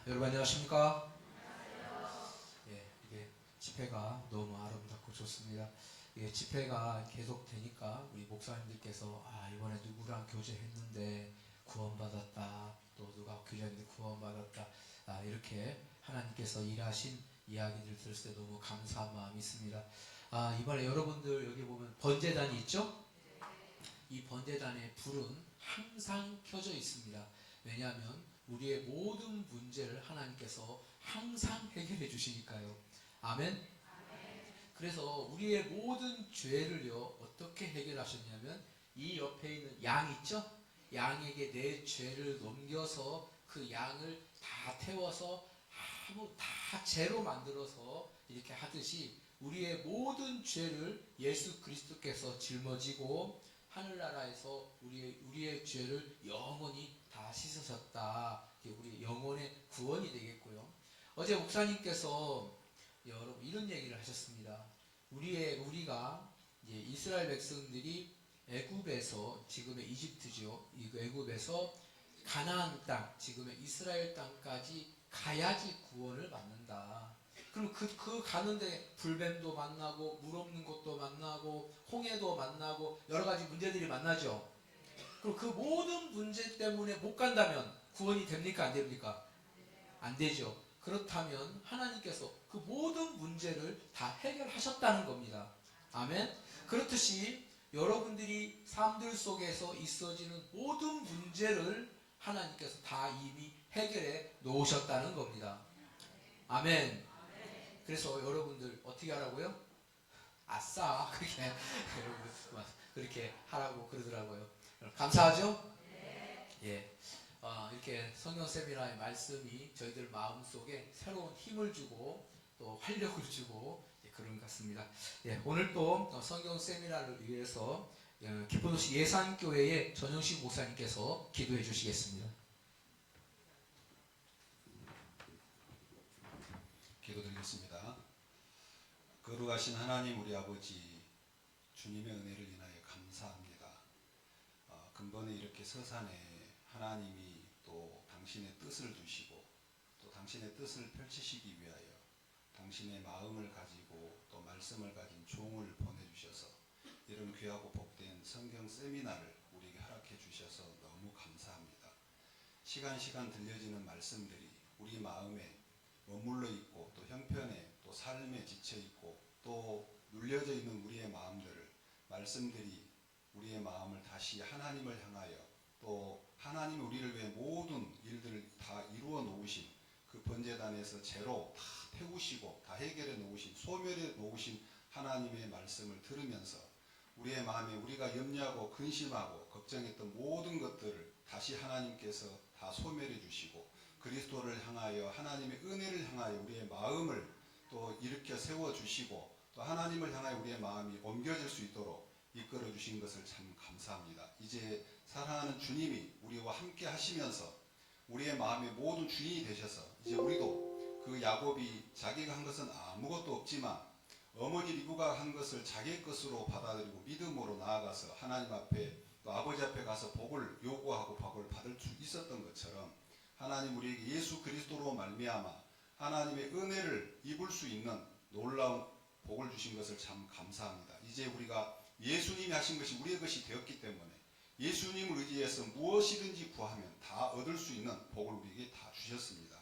여러분 안녕하십니까? 예, 이게 집회가 너무 아름답고 좋습니다. 이게 집회가 계속 되니까 우리 목사님들께서 이번에 누구랑 교제했는데 구원받았다, 또 누가 교제했는데 구원받았다, 이렇게 하나님께서 일하신 이야기를 들을 때 너무 감사한 마음이 있습니다. 이번에 여러분들 여기 보면 번제단이 있죠? 이 번제단의 불은 항상 켜져 있습니다. 왜냐하면 우리의 모든 문제를 하나님께서 항상 해결해 주시니까요. 아멘. 그래서 우리의 모든 죄를요 어떻게 해결하셨냐면 이 옆에 있는 양 있죠? 양에게 내 죄를 넘겨서 그 양을 다 태워서 다 죄로 만들어서 이렇게 하듯이 우리의 모든 죄를 예수 그리스도께서 짊어지고 하늘나라에서 우리의 죄를 영원히 다 씻으셨다. 우리 영혼의 구원이 되겠고요. 어제 목사님께서 여러분 이런 얘기를 하셨습니다. 우리가 이제 이스라엘 백성들이 애굽에서 지금의 이집트죠. 이 애굽에서 가나안 땅, 지금의 이스라엘 땅까지 가야지 구원을 받는다. 그럼 그 가는데 불뱀도 만나고 물 없는 곳도 만나고 홍해도 만나고 여러 가지 문제들이 만나죠. 그럼 그 모든 문제 때문에 못 간다면 구원이 됩니까? 안 됩니까? 안 되죠. 그렇다면 하나님께서 그 모든 문제를 다 해결하셨다는 겁니다. 아멘. 그렇듯이 여러분들이 삶들 속에서 있어지는 모든 문제를 하나님께서 다 이미 해결해 놓으셨다는 겁니다. 아멘. 그래서 여러분들 어떻게 하라고요? 아싸 그렇게 여러분 그렇게 하라고 그러더라고요. 감사하죠? 예. 이렇게 성경 세미나의 말씀이 저희들 마음속에 새로운 힘을 주고 또 활력을 주고 그런 것 같습니다. 예, 오늘 또 성경 세미나를 위해서 기포도시 예산교회의 전영식 목사님께서 기도해 주시겠습니다. 기도드리겠습니다. 거룩하신 하나님 우리 아버지, 주님의 은혜를 인하여 감사합니다. 근본에 이렇게 서산에 하나님이 또 당신의 뜻을 두시고 또 당신의 뜻을 펼치시기 위하여 당신의 마음을 가지고 또 말씀을 가진 종을 보내주셔서 이런 귀하고 복된 성경 세미나를 우리에게 허락해 주셔서 너무 감사합니다. 시간 들려지는 말씀들이 우리 마음에 머물러 있고 또 형편에 또 삶에 지쳐 있고 또 눌려져 있는 우리의 마음들을 말씀들이 우리의 마음을 다시 하나님을 향하여 또 하나님이 우리를 위해 모든 일들을 다 이루어 놓으신 그 번제단에서 죄로 다 태우시고 다 해결해 놓으신 소멸해 놓으신 하나님의 말씀을 들으면서 우리의 마음에 우리가 염려하고 근심하고 걱정했던 모든 것들을 다시 하나님께서 다 소멸해 주시고 그리스도를 향하여 하나님의 은혜를 향하여 우리의 마음을 또 일으켜 세워주시고 또 하나님을 향하여 우리의 마음이 옮겨질 수 있도록 이끌어 주신 것을 참 감사합니다. 이제 사랑하는 주님이 우리와 함께 하시면서 우리의 마음의 모든 주인이 되셔서 이제 우리도 그 야곱이 자기가 한 것은 아무것도 없지만 어머니 리브가 한 것을 자기의 것으로 받아들이고 믿음으로 나아가서 하나님 앞에 또 아버지 앞에 가서 복을 요구하고 복을 받을 수 있었던 것처럼 하나님 우리에게 예수 그리스도로 말미암아 하나님의 은혜를 입을 수 있는 놀라운 복을 주신 것을 참 감사합니다. 이제 우리가 예수님이 하신 것이 우리의 것이 되었기 때문에 예수님을 의지해서 무엇이든지 구하면 다 얻을 수 있는 복을 우리에게 다 주셨습니다.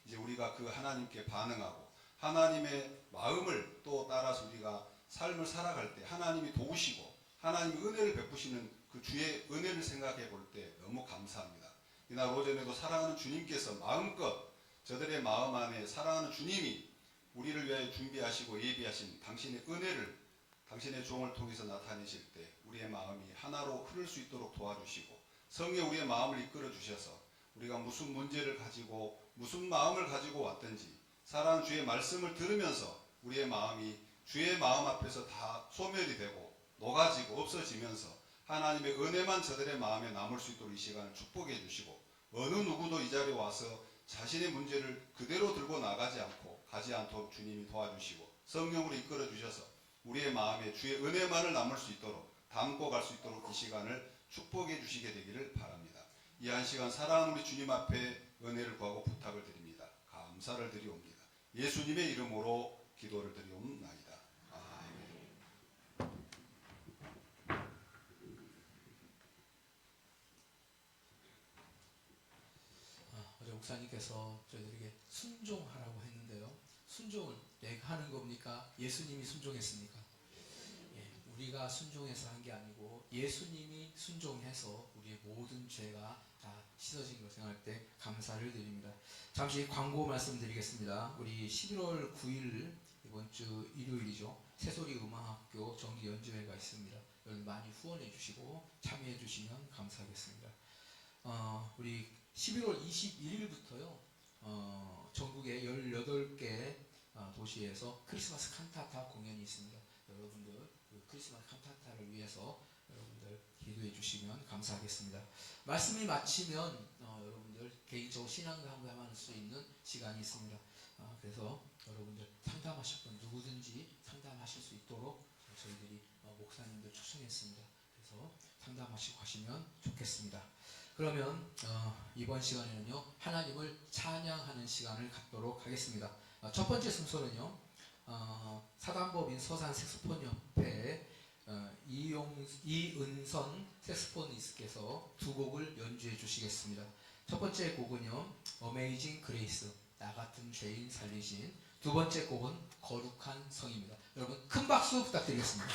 이제 우리가 그 하나님께 반응하고 하나님의 마음을 또 따라서 우리가 삶을 살아갈 때 하나님이 도우시고 하나님의 은혜를 베푸시는 그 주의 은혜를 생각해 볼 때 너무 감사합니다. 이날 오전에도 사랑하는 주님께서 마음껏 저들의 마음 안에 사랑하는 주님이 우리를 위하여 준비하시고 예비하신 당신의 은혜를 당신의 종을 통해서 나타내실 때 우리의 마음이 하나로 흐를 수 있도록 도와주시고 성령 우리의 마음을 이끌어 주셔서 우리가 무슨 문제를 가지고 무슨 마음을 가지고 왔든지 사랑하는 주의 말씀을 들으면서 우리의 마음이 주의 마음 앞에서 다 소멸이 되고 녹아지고 없어지면서 하나님의 은혜만 저들의 마음에 남을 수 있도록 이 시간을 축복해 주시고 어느 누구도 이 자리에 와서 자신의 문제를 그대로 들고 나가지 않고 가지 않도록 주님이 도와주시고 성령으로 이끌어 주셔서 우리의 마음에 주의 은혜만을 남을 수 있도록 담고 갈 수 있도록 이 시간을 축복해 주시게 되기를 바랍니다. 이 한 시간 사랑하는 우리 주님 앞에 은혜를 구하고 부탁을 드립니다. 감사를 드리옵니다. 예수님의 이름으로 기도를 드리옵나이다. 아멘. 어제 목사님께서 저희들에게 순종하라고 했는데요. 순종은 내가 하는 겁니까? 예수님이 순종했습니까? 예, 우리가 순종해서 한 게 아니고 예수님이 순종해서 우리의 모든 죄가 다 씻어진 걸 생각할 때 감사를 드립니다. 잠시 광고 말씀드리겠습니다. 우리 11월 9일 이번 주 일요일이죠. 새소리 음악학교 정기 연주회가 있습니다. 여러분 많이 후원해 주시고 참여해 주시면 감사하겠습니다. 우리 11월 21일부터요. 전국의 18개 도시에서 크리스마스 칸타타 공연이 있습니다. 여러분들 그 크리스마스 칸타타를 위해서 여러분들 기도해 주시면 감사하겠습니다. 말씀이 마치면 여러분들 개인적으로 신앙담담할 수 있는 시간이 있습니다. 그래서 여러분들 상담하실 분 누구든지 상담하실 수 있도록 저희들이 목사님들 초청했습니다. 그래서 상담하시고 가시면 좋겠습니다. 그러면 이번 시간에는요 하나님을 찬양하는 시간을 갖도록 하겠습니다. 첫 번째 순서는요 사단법인 서산 색소폰 협회 이은선 색소포니스트께서 두 곡을 연주해 주시겠습니다. 첫 번째 곡은요 어메이징 그레이스 나 같은 죄인 살리신, 두 번째 곡은 거룩한 성입니다. 여러분 큰 박수 부탁드리겠습니다.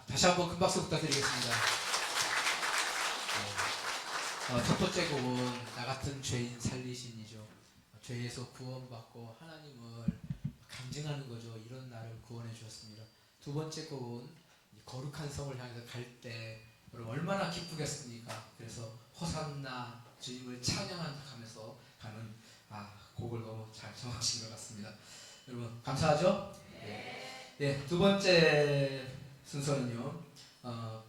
다시 한번 큰 박수 부탁드리겠습니다. 첫 번째 곡은 나 같은 죄인 살리신이죠. 죄에서 구원받고 하나님을 간증하는 거죠. 이런 나를 구원해 주셨습니다. 두 번째 곡은 거룩한 성을 향해서 갈 때 여러분 얼마나 기쁘겠습니까? 그래서 호산나 주님을 찬양하면서 가는 곡을 너무 잘 정하신 것 같습니다. 여러분 감사하죠? 네, 두 번째 순서는요.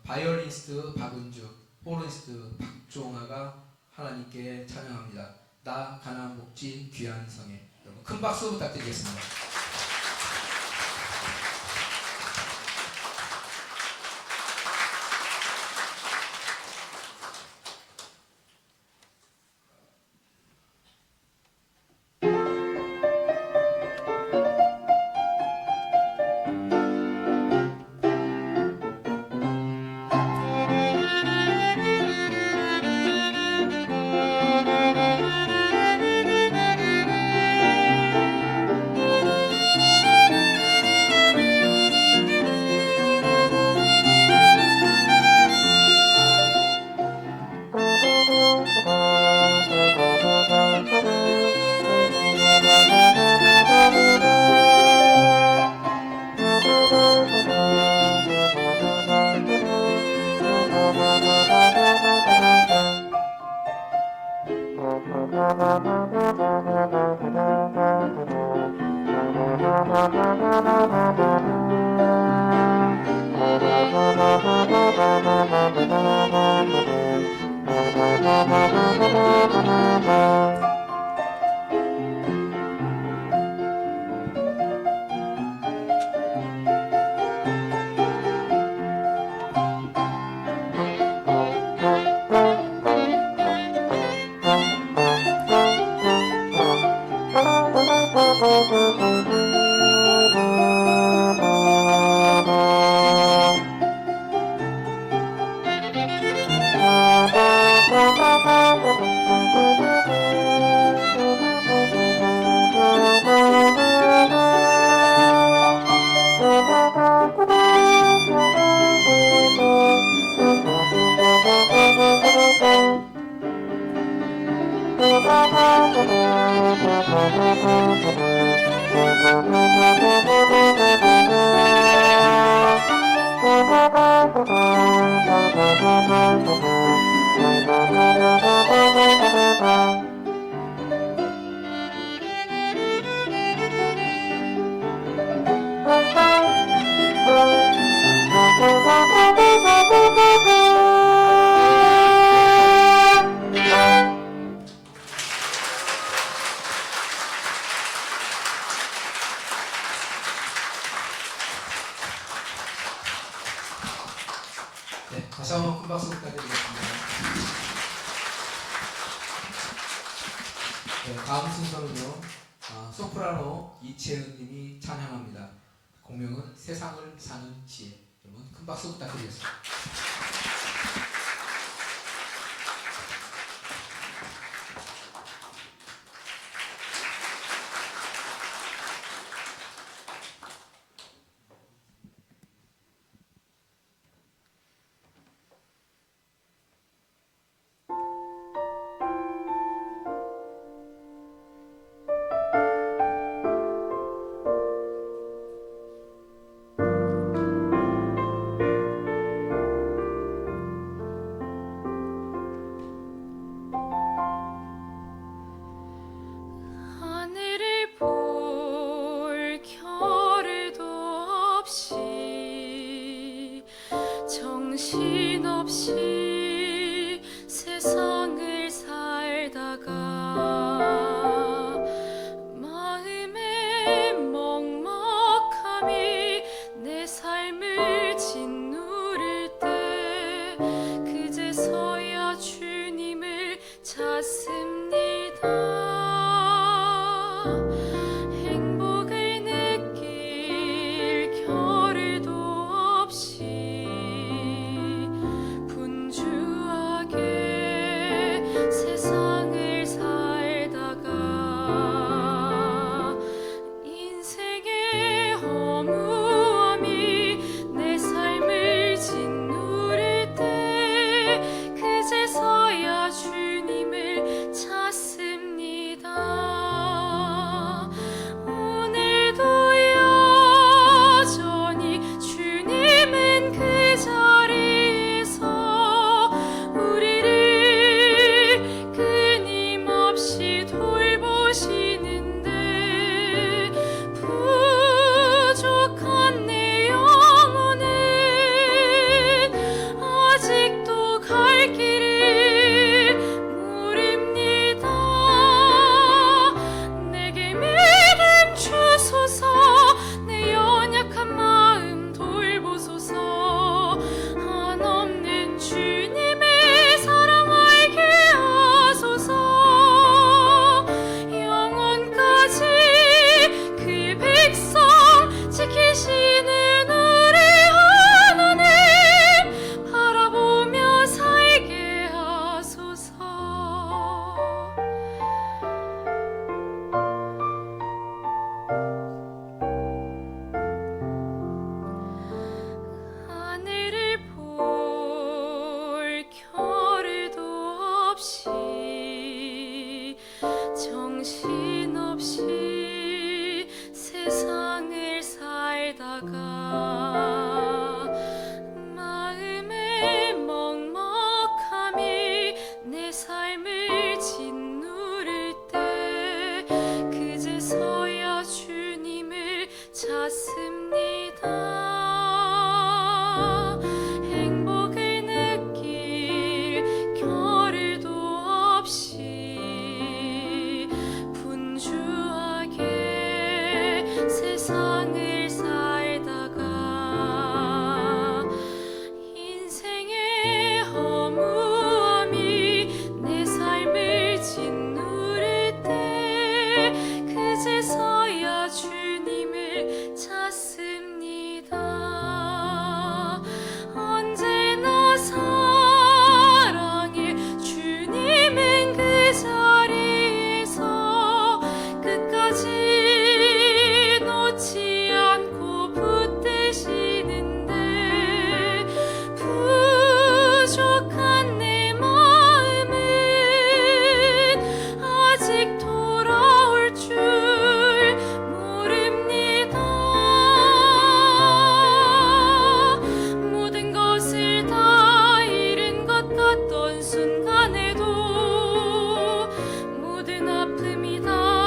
바이올리니스트 박은주, 호르니스트 박종아가 하나님께 찬양합니다. 나 가나안 복지 귀한 성에. 여러분 큰 박수 부탁드리겠습니다. 네, 다시 한번 큰 박수 부탁드리겠습니다. 네, 다음 순서는요. 소프라노 이채은님이 찬양합니다. 공명은 세상을 사는 지혜. 여러분 큰 박수 부탁드리겠습니다. 정신없이 세상을 살다가 마음의 먹먹함이 내 삶을 짓누를 때 그제서야 주님을 찾습니다. 행복을 느낄 겨를도 없이 분주하게 세상을 살다가 인생의 허무함이 내 삶을 살다가 마음의 먹먹함이 내 삶을 짓누를 때 그제서야 주님을 찾습니다. 행복을 느낄 겨를도 없이 분주하게 세상을 살다가 인생의 허무함이 내 삶을 짓누를 때 그제서야 주님을 찾습니다. 언제나 사랑해 주님은 그 자리에서 끝까지 놓지 않고 붙드시는데 부족한 내 마음은 아직 돌아올 줄 모릅니다. 모든 것을 다 잃은 것 같던 순간에도 모든 아픔이 다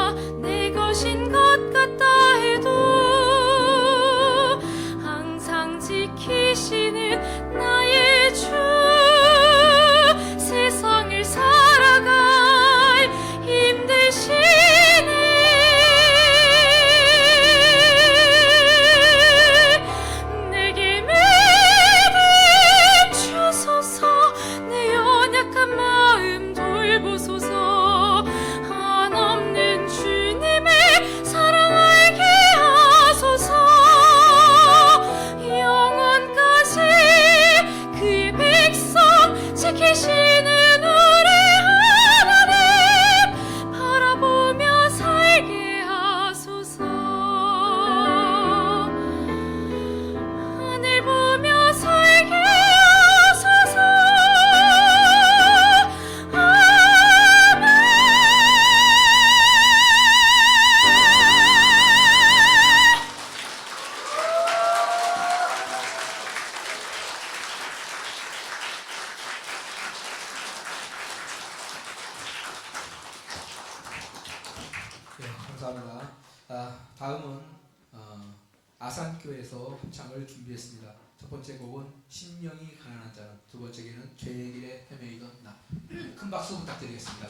내 것인 것 같다 해도 항상 지키시는 나의 주 세상을 살아갈 힘 되시네. 내게 믿음 주소서. 내 연약한 마음 돌보소서. 한없는 주님의 사랑 알게 하소서. 영원까지 그의 백성 지키시는 우리 하나님 바라보며 살게 하소서. 하늘 보며 살게 하소서. 네, 감사합니다. 다음은 아산교회에서 합창을 준비했습니다. 첫 번째 곡은 심령이 가난한 자는, 두 번째는 죄의 길에 헤매이던 나. 큰 박수 부탁드리겠습니다.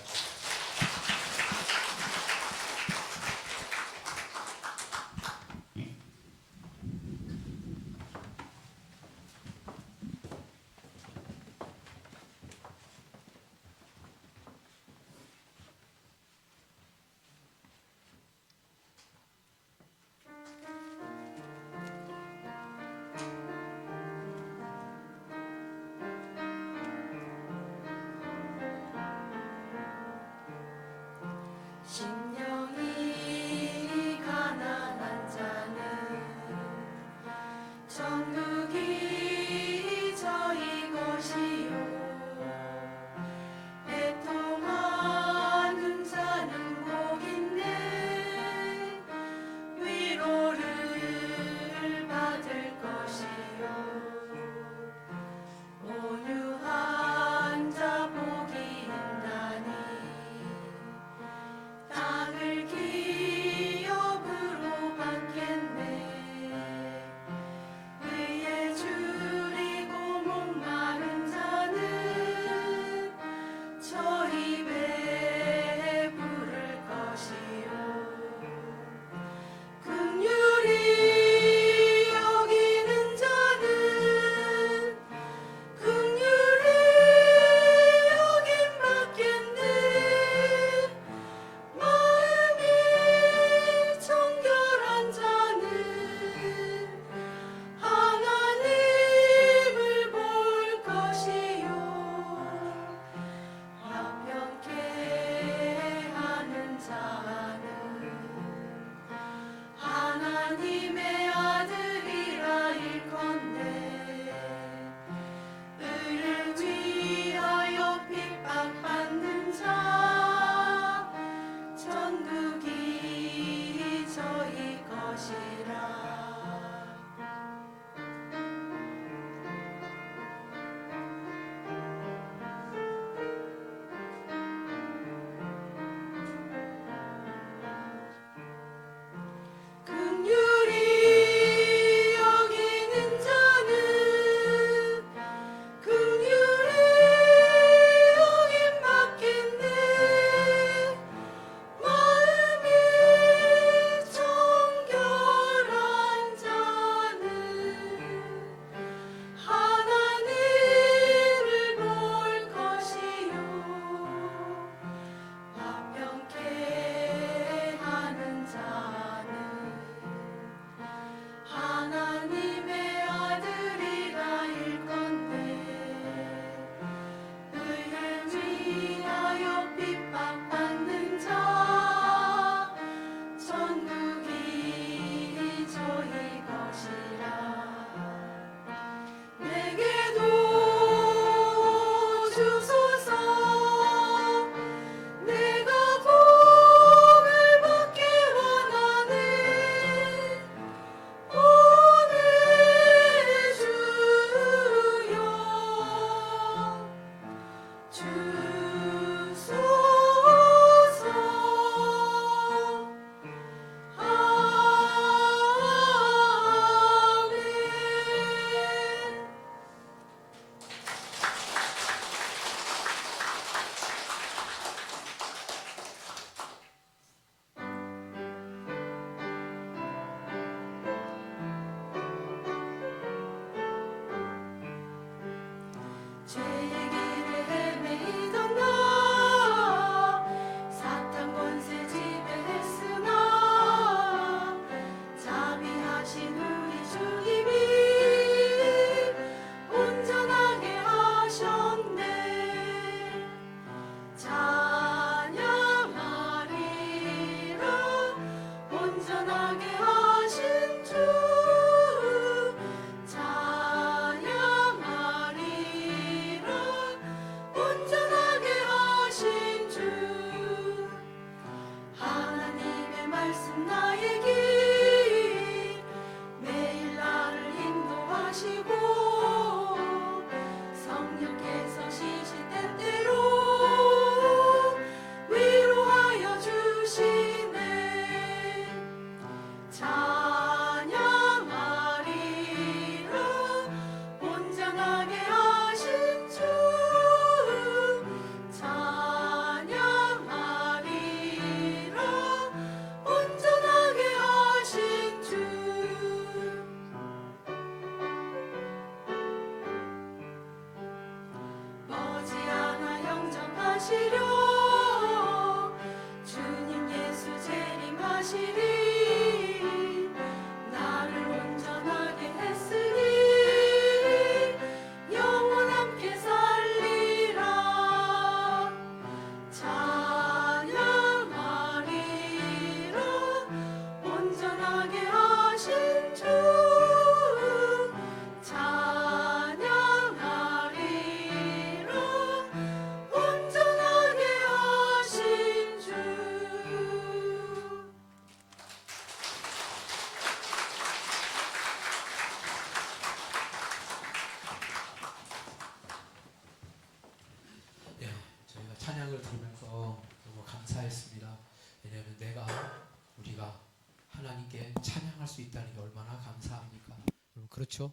하나님께 찬양할 수 있다는 게 얼마나 감사합니까? 여러분 그렇죠?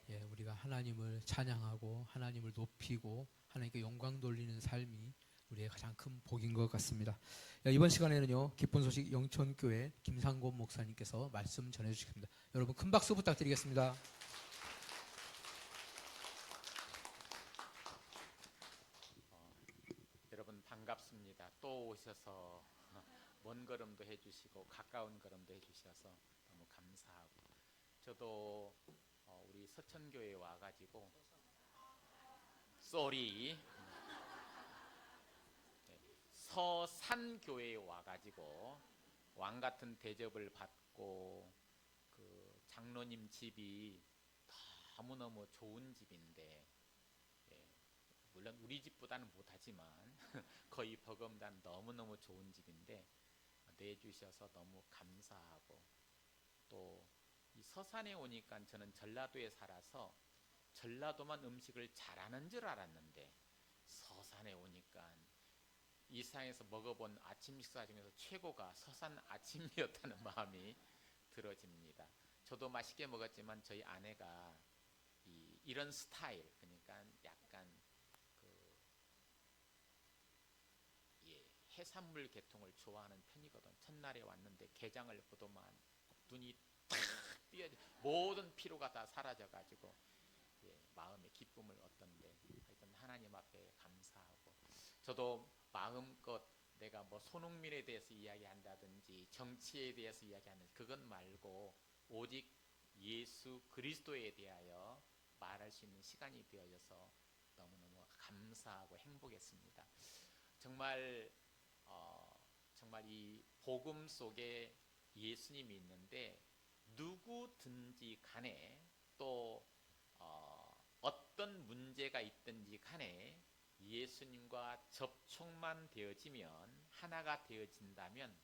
예, 우리가 하나님을 찬양하고 하나님을 높이고 하나님께 영광 돌리는 삶이 우리의 가장 큰 복인 것 같습니다. 이번 시간에는요, 기쁜 소식 영천교회 김상곤 목사님께서 말씀 전해주시겠습니다. 여러분 큰 박수 부탁드리겠습니다. 여러분 반갑습니다. 또 오셔서 먼 걸음도 해주시고 가까운 걸음도 해주셔서 너무 감사하고, 저도 우리 서천교회에 와가지고 서산교회에 와가지고 왕같은 대접을 받고, 그 장로님 집이 너무너무 좋은 집인데, 물론 우리 집보다는 못하지만 거의 버금단 너무너무 좋은 집인데 내주셔서 너무 감사하고, 또 이 서산에 오니까 저는 전라도에 살아서 전라도만 음식을 잘하는 줄 알았는데 서산에 오니까 이 세상에서 먹어본 아침 식사 중에서 최고가 서산 아침이었다는 마음이 들어집니다. 저도 맛있게 먹었지만 저희 아내가 이런 스타일, 그러니까 약간 해산물 계통을 좋아하는 편이거든. 첫날에 왔는데 게장을 보더만 눈이 탁 띄어져, 모든 피로가 다 사라져가지고 마음의 기쁨을 얻던데, 하여튼 하나님 앞에 감사하고, 저도 마음껏 내가 뭐 손흥민에 대해서 이야기한다든지 정치에 대해서 이야기하는 그건 말고 오직 예수 그리스도에 대하여 말할 수 있는 시간이 되어져서 너무너무 감사하고 행복했습니다. 정말 이 복음 속에 예수님이 있는데 누구든지 간에 또 어떤 문제가 있든지 간에 예수님과 접촉만 되어지면, 하나가 되어진다면,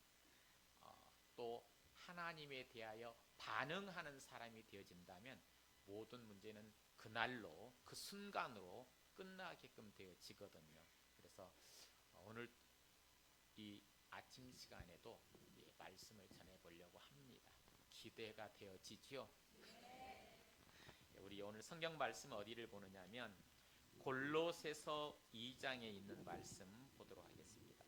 또 하나님에 대하여 반응하는 사람이 되어진다면 모든 문제는 그날로, 그 순간으로 끝나게끔 되어지거든요. 그래서 오늘 이 아침 시간에도 말씀을 전해보려고 합니다. 기대가 되어지죠? 우리 오늘 성경 말씀 어디를 보느냐면 골로새서 2장에 있는 말씀 보도록 하겠습니다.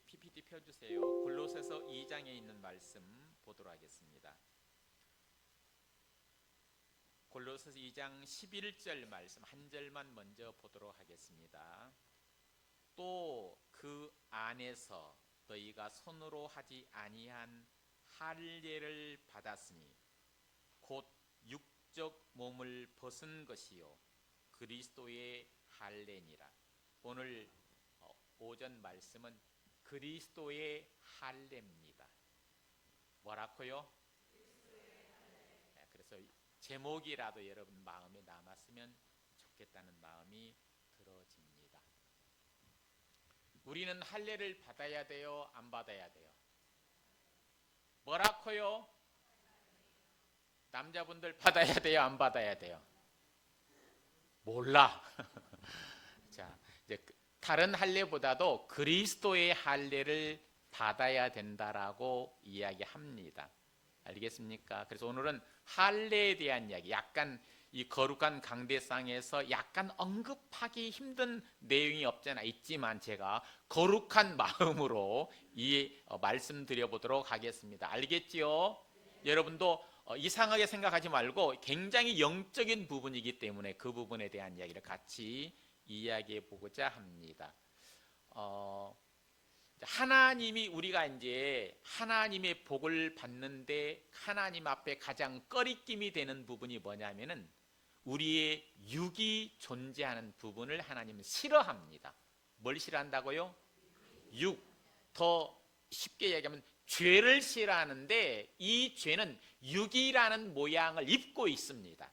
PPT 펴주세요. 골로새서 2장에 있는 말씀 보도록 하겠습니다. 골로새서 2장 11절 말씀 한 절만 먼저 보도록 하겠습니다. 또 그 안에서 너희가 손으로 하지 아니한 할례를 받았으니 곧 육적 몸을 벗은 것이요 그리스도의 할례니라. 오늘 오전 말씀은 그리스도의 할례입니다. 뭐라고요? 그래서 제목이라도 여러분 마음에 남았으면 좋겠다는 마음이 들어집니다. 우리는 할례를 받아야 돼요? 안 받아야 돼요? 뭐라고요? 남자분들 받아야 돼요? 안 받아야 돼요? 몰라. 자, 이제 다른 할례보다도 그리스도의 할례를 받아야 된다라고 이야기합니다. 알겠습니까? 그래서 오늘은 할례에 대한 이야기, 약간 이 거룩한 강대상에서 약간 언급하기 힘든 내용이 없잖아 있지만 제가 거룩한 마음으로 말씀드려 보도록 하겠습니다. 알겠지요? 여러분도 이상하게 생각하지 말고 굉장히 영적인 부분이기 때문에 그 부분에 대한 이야기를 같이 이야기해 보고자 합니다. 하나님이, 우리가 이제 하나님의 복을 받는데 하나님 앞에 가장 꺼리낌이 되는 부분이 뭐냐면은 우리의 육이 존재하는 부분을 하나님은 싫어합니다. 뭘 싫어한다고요? 육. 더 쉽게 얘기하면 죄를 싫어하는데 이 죄는 육이라는 모양을 입고 있습니다.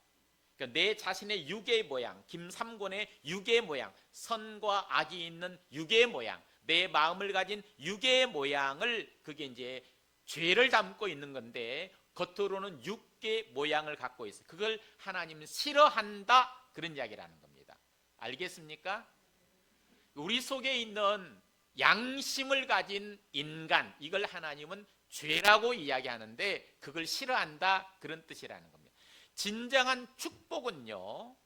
그러니까 내 자신의 육의 모양, 김삼곤의 육의 모양, 선과 악이 있는 육의 모양, 내 마음을 가진 육의 모양을, 그게 이제 죄를 담고 있는 건데 겉으로는 육의 모양을 갖고 있어요. 그걸 하나님은 싫어한다, 그런 이야기라는 겁니다. 알겠습니까? 우리 속에 있는 양심을 가진 인간, 이걸 하나님은 죄라고 이야기하는데 그걸 싫어한다, 그런 뜻이라는 겁니다. 진정한 축복은요,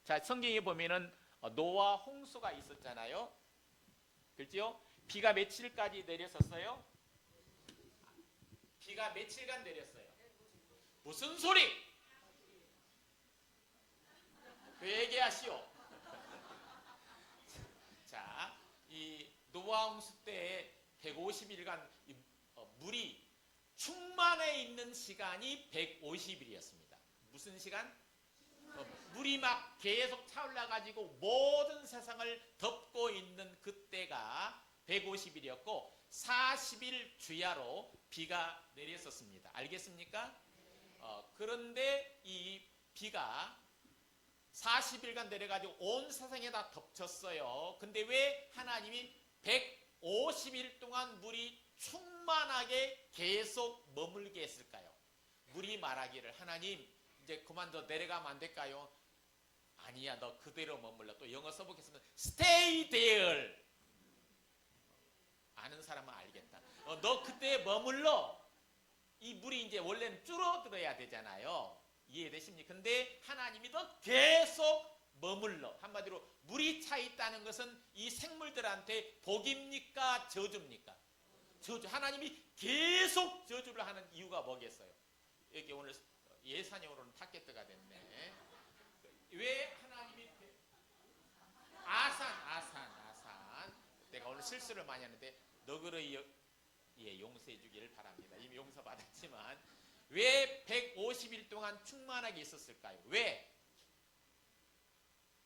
자, 성경에 보면은 노아 홍수가 있었잖아요. 그렇죠? 비가 며칠까지 내렸었어요? 비가 며칠간 내렸어요. 무슨 소리? 그 얘기하시오. 자, 이 노아 홍수 때 150일간 물이 충만해 있는 시간이 150일이었습니다. 무슨 시간? 물이 막 계속 차올라 가지고 모든 세상을 덮고 있는 그때가 150일이었고 40일 주야로 비가 내렸었습니다. 알겠습니까? 그런데 이 비가 40일간 내려가지고 온 세상에 다 덮쳤어요. 근데 왜 하나님이 150일 동안 물이 충만하게 계속 머물게 했을까요? 물이 말하기를, 하나님 이제 그만 더 내려가면 안 될까요? 아니야, 너 그대로 머물러. 또 영어 써보겠습니다. Stay there. 아는 사람은 알겠다. 너 그때 머물러. 이 물이 이제 원래는 줄어들어야 되잖아요. 이해되십니까? 근데 하나님이 더 계속 머물러. 한마디로 물이 차 있다는 것은 이 생물들한테 복입니까? 저주입니까? 저주. 하나님이 계속 저주를 하는 이유가 뭐겠어요? 여기 오늘 예산용으로는 타겟트가 됐네. 왜 하나님이 아산. 내가 오늘 실수를 많이 하는데 너그러이 용서해 주기를 바랍니다. 이미 용서받았지만 왜 150일 동안 충만하게 있었을까요? 왜?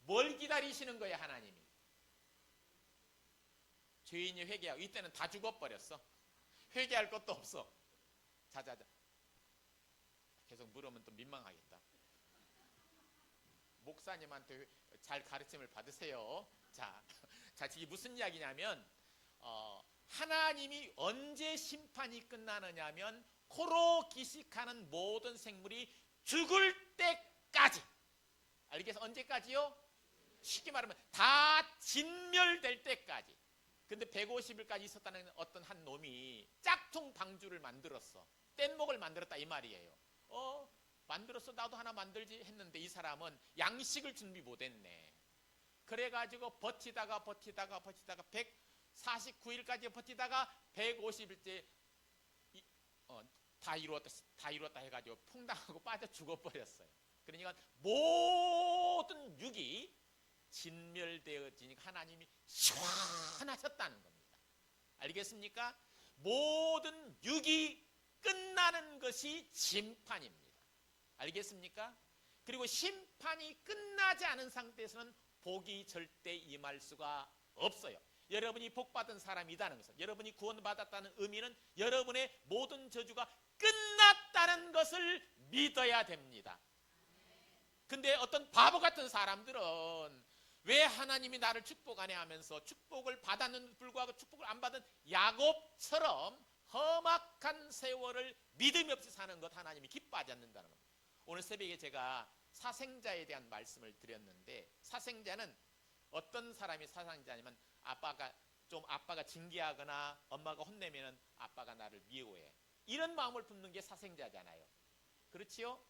뭘 기다리시는 거예요, 하나님이? 죄인이 회개하고, 이때는 다 죽어버렸어. 회개할 것도 없어. 자자자. 계속 물으면 또 민망하겠다. 목사님한테 잘 가르침을 받으세요. 자, 이게 무슨 이야기냐면 하나님이 언제 심판이 끝나느냐면 코로 기식하는 모든 생물이 죽을 때까지. 알겠어? 언제까지요? 쉽게 말하면 다 진멸될 때까지. 근데 150일까지 있었다는 어떤 한 놈이 짝퉁 방주를 만들었어. 뗏목을 만들었다 이 말이에요. 만들었어, 나도 하나 만들지 했는데 이 사람은 양식을 준비 못했네. 그래가지고 버티다가 149일까지 버티다가 150일째 다 이루었다 해가지고 풍당하고 빠져 죽어버렸어요. 그러니까 모든 육이 진멸되어지니까 하나님이 시원하셨다는 겁니다. 알겠습니까? 모든 육이 끝나는 것이 심판입니다. 알겠습니까? 그리고 심판이 끝나지 않은 상태에서는 복이 절대 임할 수가 없어요. 여러분이 복받은 사람이라는 것은, 여러분이 구원받았다는 의미는 여러분의 모든 저주가 끝났다는 것을 믿어야 됩니다. 근데 어떤 바보 같은 사람들은 왜 하나님이 나를 축복하네 하면서 축복을 받았는데도 불구하고 축복을 안 받은 야곱처럼 험악한 세월을 믿음이 없이 사는 것 하나님이 기뻐하지 않는다는 겁니다. 오늘 새벽에 제가 사생자에 대한 말씀을 드렸는데, 사생자는 어떤 사람이 사생자냐면 아빠가 징계하거나 엄마가 혼내면 아빠가 나를 미워해, 이런 마음을 품는 게 사생자잖아요. 그렇지요?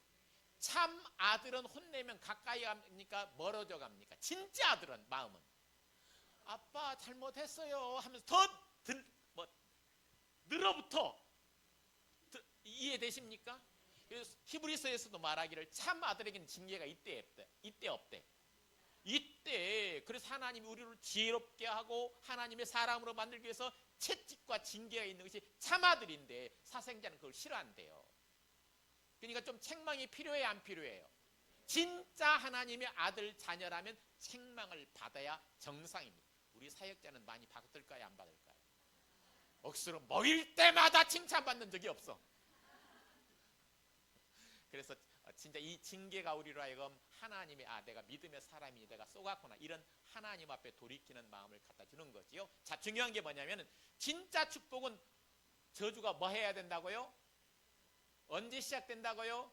참 아들은 혼내면 가까이 갑니까? 멀어져 갑니까? 진짜 아들은 마음은 아빠 잘못했어요 하면서 더 늘어붙어. 이해되십니까? 그래서 히브리서에서도 말하기를 참 아들에게는 징계가 이때 없대. 이때 그래서 하나님이 우리를 지혜롭게 하고 하나님의 사람으로 만들기 위해서 채찍과 징계가 있는 것이 참 아들인데 사생자는 그걸 싫어한대요. 그러니까 좀 책망이 필요해요, 안 필요해요? 진짜 하나님의 아들 자녀라면 책망을 받아야 정상입니다. 우리 사역자는 많이 받을까요, 안 받을까요? 억수로 먹일 때마다 칭찬받는 적이 없어. 그래서 진짜 이 징계가 우리로 하여금 하나님의 내가 믿음의 사람이 내가 쏘갔구나 이런 하나님 앞에 돌이키는 마음을 갖다 주는 거지요. 자, 중요한 게 뭐냐면 진짜 축복은 저주가 뭐 해야 된다고요? 언제 시작된다고요?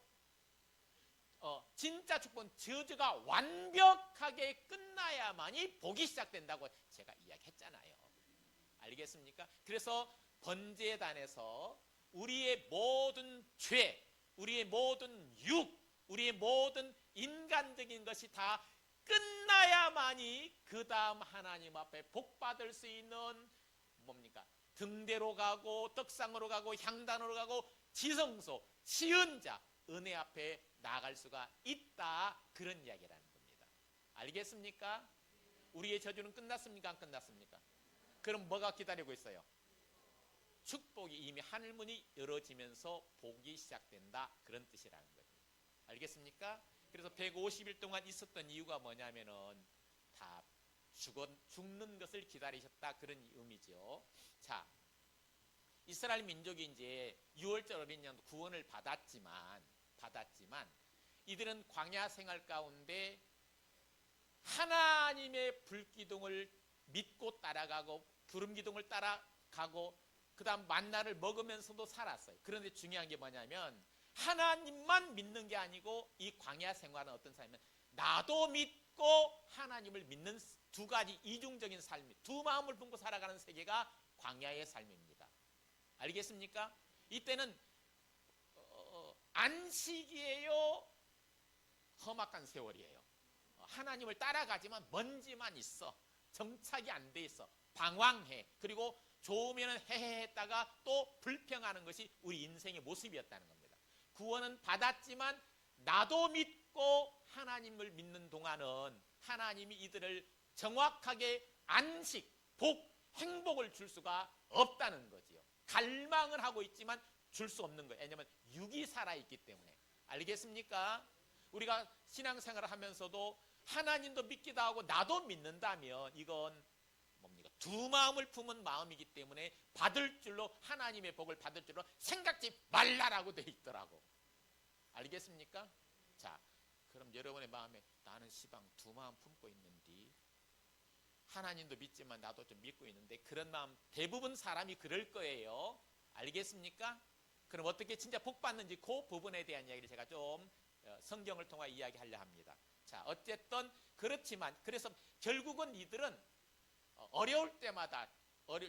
진짜 축복은 저주가 완벽하게 끝나야만이 복이 시작된다고 제가 이야기했잖아요. 알겠습니까? 그래서 번제단에서 우리의 모든 죄, 우리의 모든 우리의 모든 인간적인 것이 다 끝나야만이 그 다음 하나님 앞에 복 받을 수 있는 뭡니까? 등대로 가고 떡상으로 가고 향단으로 가고 지성소, 시은자, 은혜 앞에 나아갈 수가 있다. 그런 이야기라는 겁니다. 알겠습니까? 우리의 저주는 끝났습니까? 안 끝났습니까? 그럼 뭐가 기다리고 있어요? 축복이 이미 하늘문이 열어지면서 복이 시작된다. 그런 뜻이라는 거예요. 알겠습니까? 그래서 150일 동안 있었던 이유가 뭐냐면은 다 죽는 것을 기다리셨다. 그런 의미죠. 자, 이스라엘 민족이 이제 6월절 어린 양 구원을 받았지만 이들은 광야 생활 가운데 하나님의 불기둥을 믿고 따라가고 구름기둥을 따라가고 그 다음 만나를 먹으면서도 살았어요. 그런데 중요한 게 뭐냐면 하나님만 믿는 게 아니고 이 광야 생활은 어떤 삶이면 나도 믿고 하나님을 믿는 두 가지 이중적인 삶이 두 마음을 품고 살아가는 세계가 광야의 삶입니다. 알겠습니까? 이때는 안식이에요? 험악한 세월이에요. 하나님을 따라가지만 먼지만 있어. 정착이 안 돼 있어. 방황해. 그리고 좋으면 해했다가 또 불평하는 것이 우리 인생의 모습이었다는 겁니다. 구원은 받았지만 나도 믿고 하나님을 믿는 동안은 하나님이 이들을 정확하게 안식, 복, 행복을 줄 수가 없다는 거지요. 갈망을 하고 있지만 줄 수 없는 거예요. 왜냐하면 육이 살아있기 때문에. 알겠습니까? 우리가 신앙생활을 하면서도 하나님도 믿기도 하고 나도 믿는다면 이건 뭡니까? 두 마음을 품은 마음이기 때문에 받을 줄로 하나님의 복을 받을 줄로 생각지 말라라고 돼 있더라고. 알겠습니까? 자, 그럼 여러분의 마음에 나는 시방 두 마음 품고 있는데 하나님도 믿지만 나도 좀 믿고 있는데 그런 마음 대부분 사람이 그럴 거예요. 알겠습니까? 그럼 어떻게 진짜 복 받는지 그 부분에 대한 이야기를 제가 좀 성경을 통해 이야기하려 합니다. 자, 어쨌든 그렇지만 그래서 결국은 이들은 어려울 때마다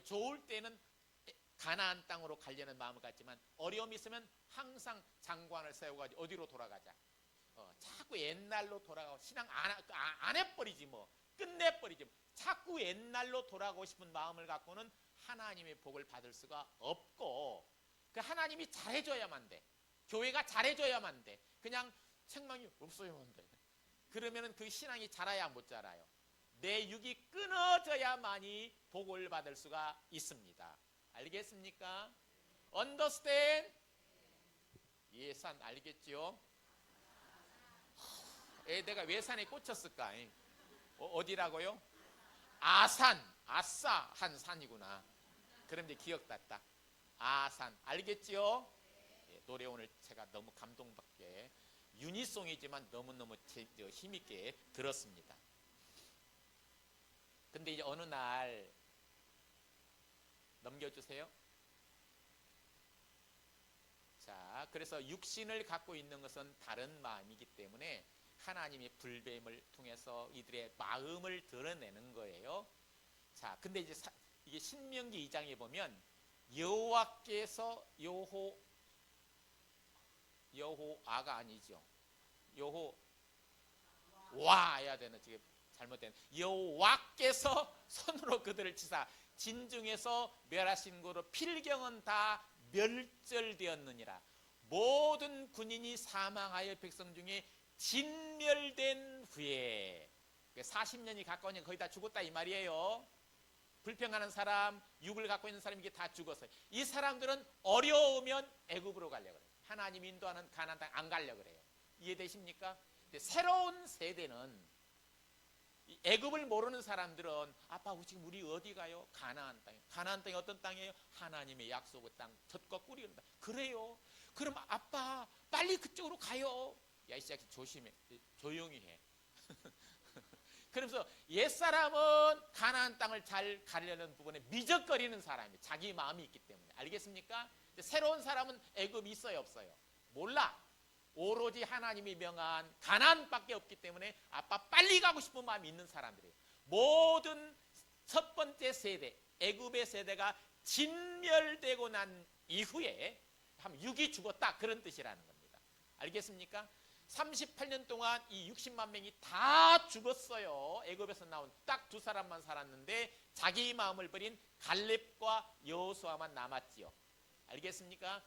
좋을 때는 가나안 땅으로 가려는 마음을 갖지만 어려움이 있으면 항상 장관을 세워가지고 어디로 돌아가자. 자꾸 옛날로 돌아가고 신앙 안 해버리지 뭐 끝내버리지 뭐. 자꾸 옛날로 돌아가고 싶은 마음을 갖고는 하나님의 복을 받을 수가 없고 그 하나님이 잘해줘야만 돼. 교회가 잘해줘야만 돼. 그냥 책망이 없어야만 돼. 그러면은 그 신앙이 자라야 못 자라요. 내 육이 끊어져야만이 복을 받을 수가 있습니다. 알겠습니까? Understand? 예산 알겠죠? 내가 왜 산에 꽂혔을까? 어디라고요? 아산, 아싸 한 산이구나. 그런데 기억났다. 아산 알겠지요? 노래 오늘 제가 너무 감동받게 유니송이지만 너무너무 힘있게 들었습니다. 근데 이제 어느 날 넘겨주세요. 자, 그래서 육신을 갖고 있는 것은 다른 마음이기 때문에 하나님의 불뱀을 통해서 이들의 마음을 드러내는 거예요. 자, 근데 이제 이게 신명기 2장에 보면 여호와께서 여호와가 아니죠. 여호와야 되는 지금 잘못된 여호와께서 손으로 그들을 치사 진중에서 멸하신 거로 필경은 다 멸절되었느니라. 모든 군인이 사망하여 백성 중에 진멸된 후에 40년이 가까우니 거의 다 죽었다 이 말이에요. 불평하는 사람, 육을 갖고 있는 사람이 이게 다 죽었어요. 이 사람들은 어려우면 애굽으로 가려고 그래요. 하나님 인도하는 가나안 땅 안 가려고 그래요. 이해되십니까? 근데 새로운 세대는 애굽을 모르는 사람들은 아빠 지금 우리 어디 가요? 가나안 땅이에요. 가나안 땅이 어떤 땅이에요? 하나님의 약속의 땅, 젖과 꿀이 흐르는 땅. 그래요. 그럼 아빠 빨리 빨리 그쪽으로 가요. 야, 이 새끼 조심해. 조용히 해. 그러면서 옛사람은 가나안 땅을 잘 가려는 부분에 미적거리는 사람이에요. 자기 마음이 있기 때문에. 알겠습니까? 새로운 사람은 애굽이 있어요, 없어요? 몰라. 오로지 하나님이 명한 가나안밖에 없기 때문에 아빠 빨리 가고 싶은 마음이 있는 사람들이에요. 모든 첫 번째 세대, 애굽의 세대가 진멸되고 난 이후에 한 6이 죽었다, 그런 뜻이라는 겁니다. 알겠습니까? 38년 동안 이 60만 명이 다 죽었어요. 애굽에서 나온 딱 두 사람만 살았는데 자기 마음을 버린 갈렙과 여호수아만 남았지요. 알겠습니까?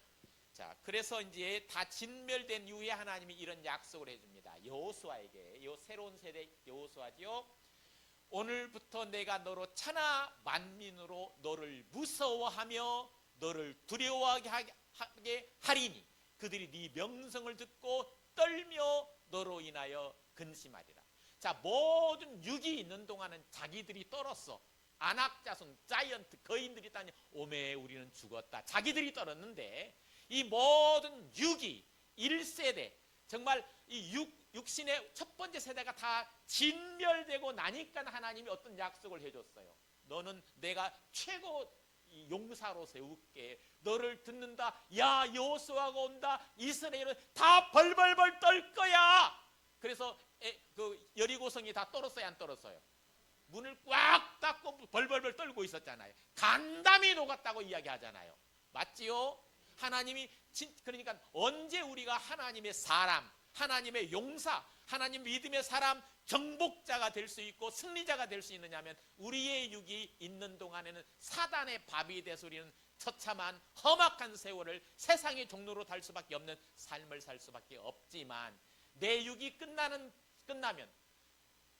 자, 그래서 이제 다 진멸된 이후에 하나님이 이런 약속을 해줍니다. 여호수아에게, 요 새로운 세대 여호수아지요. 오늘부터 내가 너로 천하 만민으로 너를 무서워하며 너를 두려워하게 하리니 그들이 네 명성을 듣고 떨며 너로 인하여 근심하리라. 자, 모든 육이 있는 동안은 자기들이 떨었어. 안악자손, 자이언트, 거인들이 있다니 오메 우리는 죽었다. 자기들이 떨었는데 이 모든 육이 1세대, 정말 이 육신의 첫 번째 세대가 다 진멸되고 나니까 하나님이 어떤 약속을 해줬어요. 너는 내가 최고 용사로 세울게. 너를 듣는다. 야, 여호수아가 온다. 이스라엘은 다 벌벌벌 떨 거야. 그래서 그 여리고성이 다 떨었어요, 안 떨었어요? 문을 꽉 닫고 벌벌벌 떨고 있었잖아요. 간담이 녹았다고 이야기하잖아요. 맞지요? 하나님이 그러니까 언제 우리가 하나님의 사람, 하나님의 용사, 하나님 믿음의 사람, 정복자가 될 수 있고 승리자가 될 수 있느냐면 우리의 육이 있는 동안에는 사단의 밥이 돼서 우리는 처참한 험악한 세월을 세상의 종로로 달 수밖에 없는 삶을 살 수밖에 없지만 내 육이 끝나면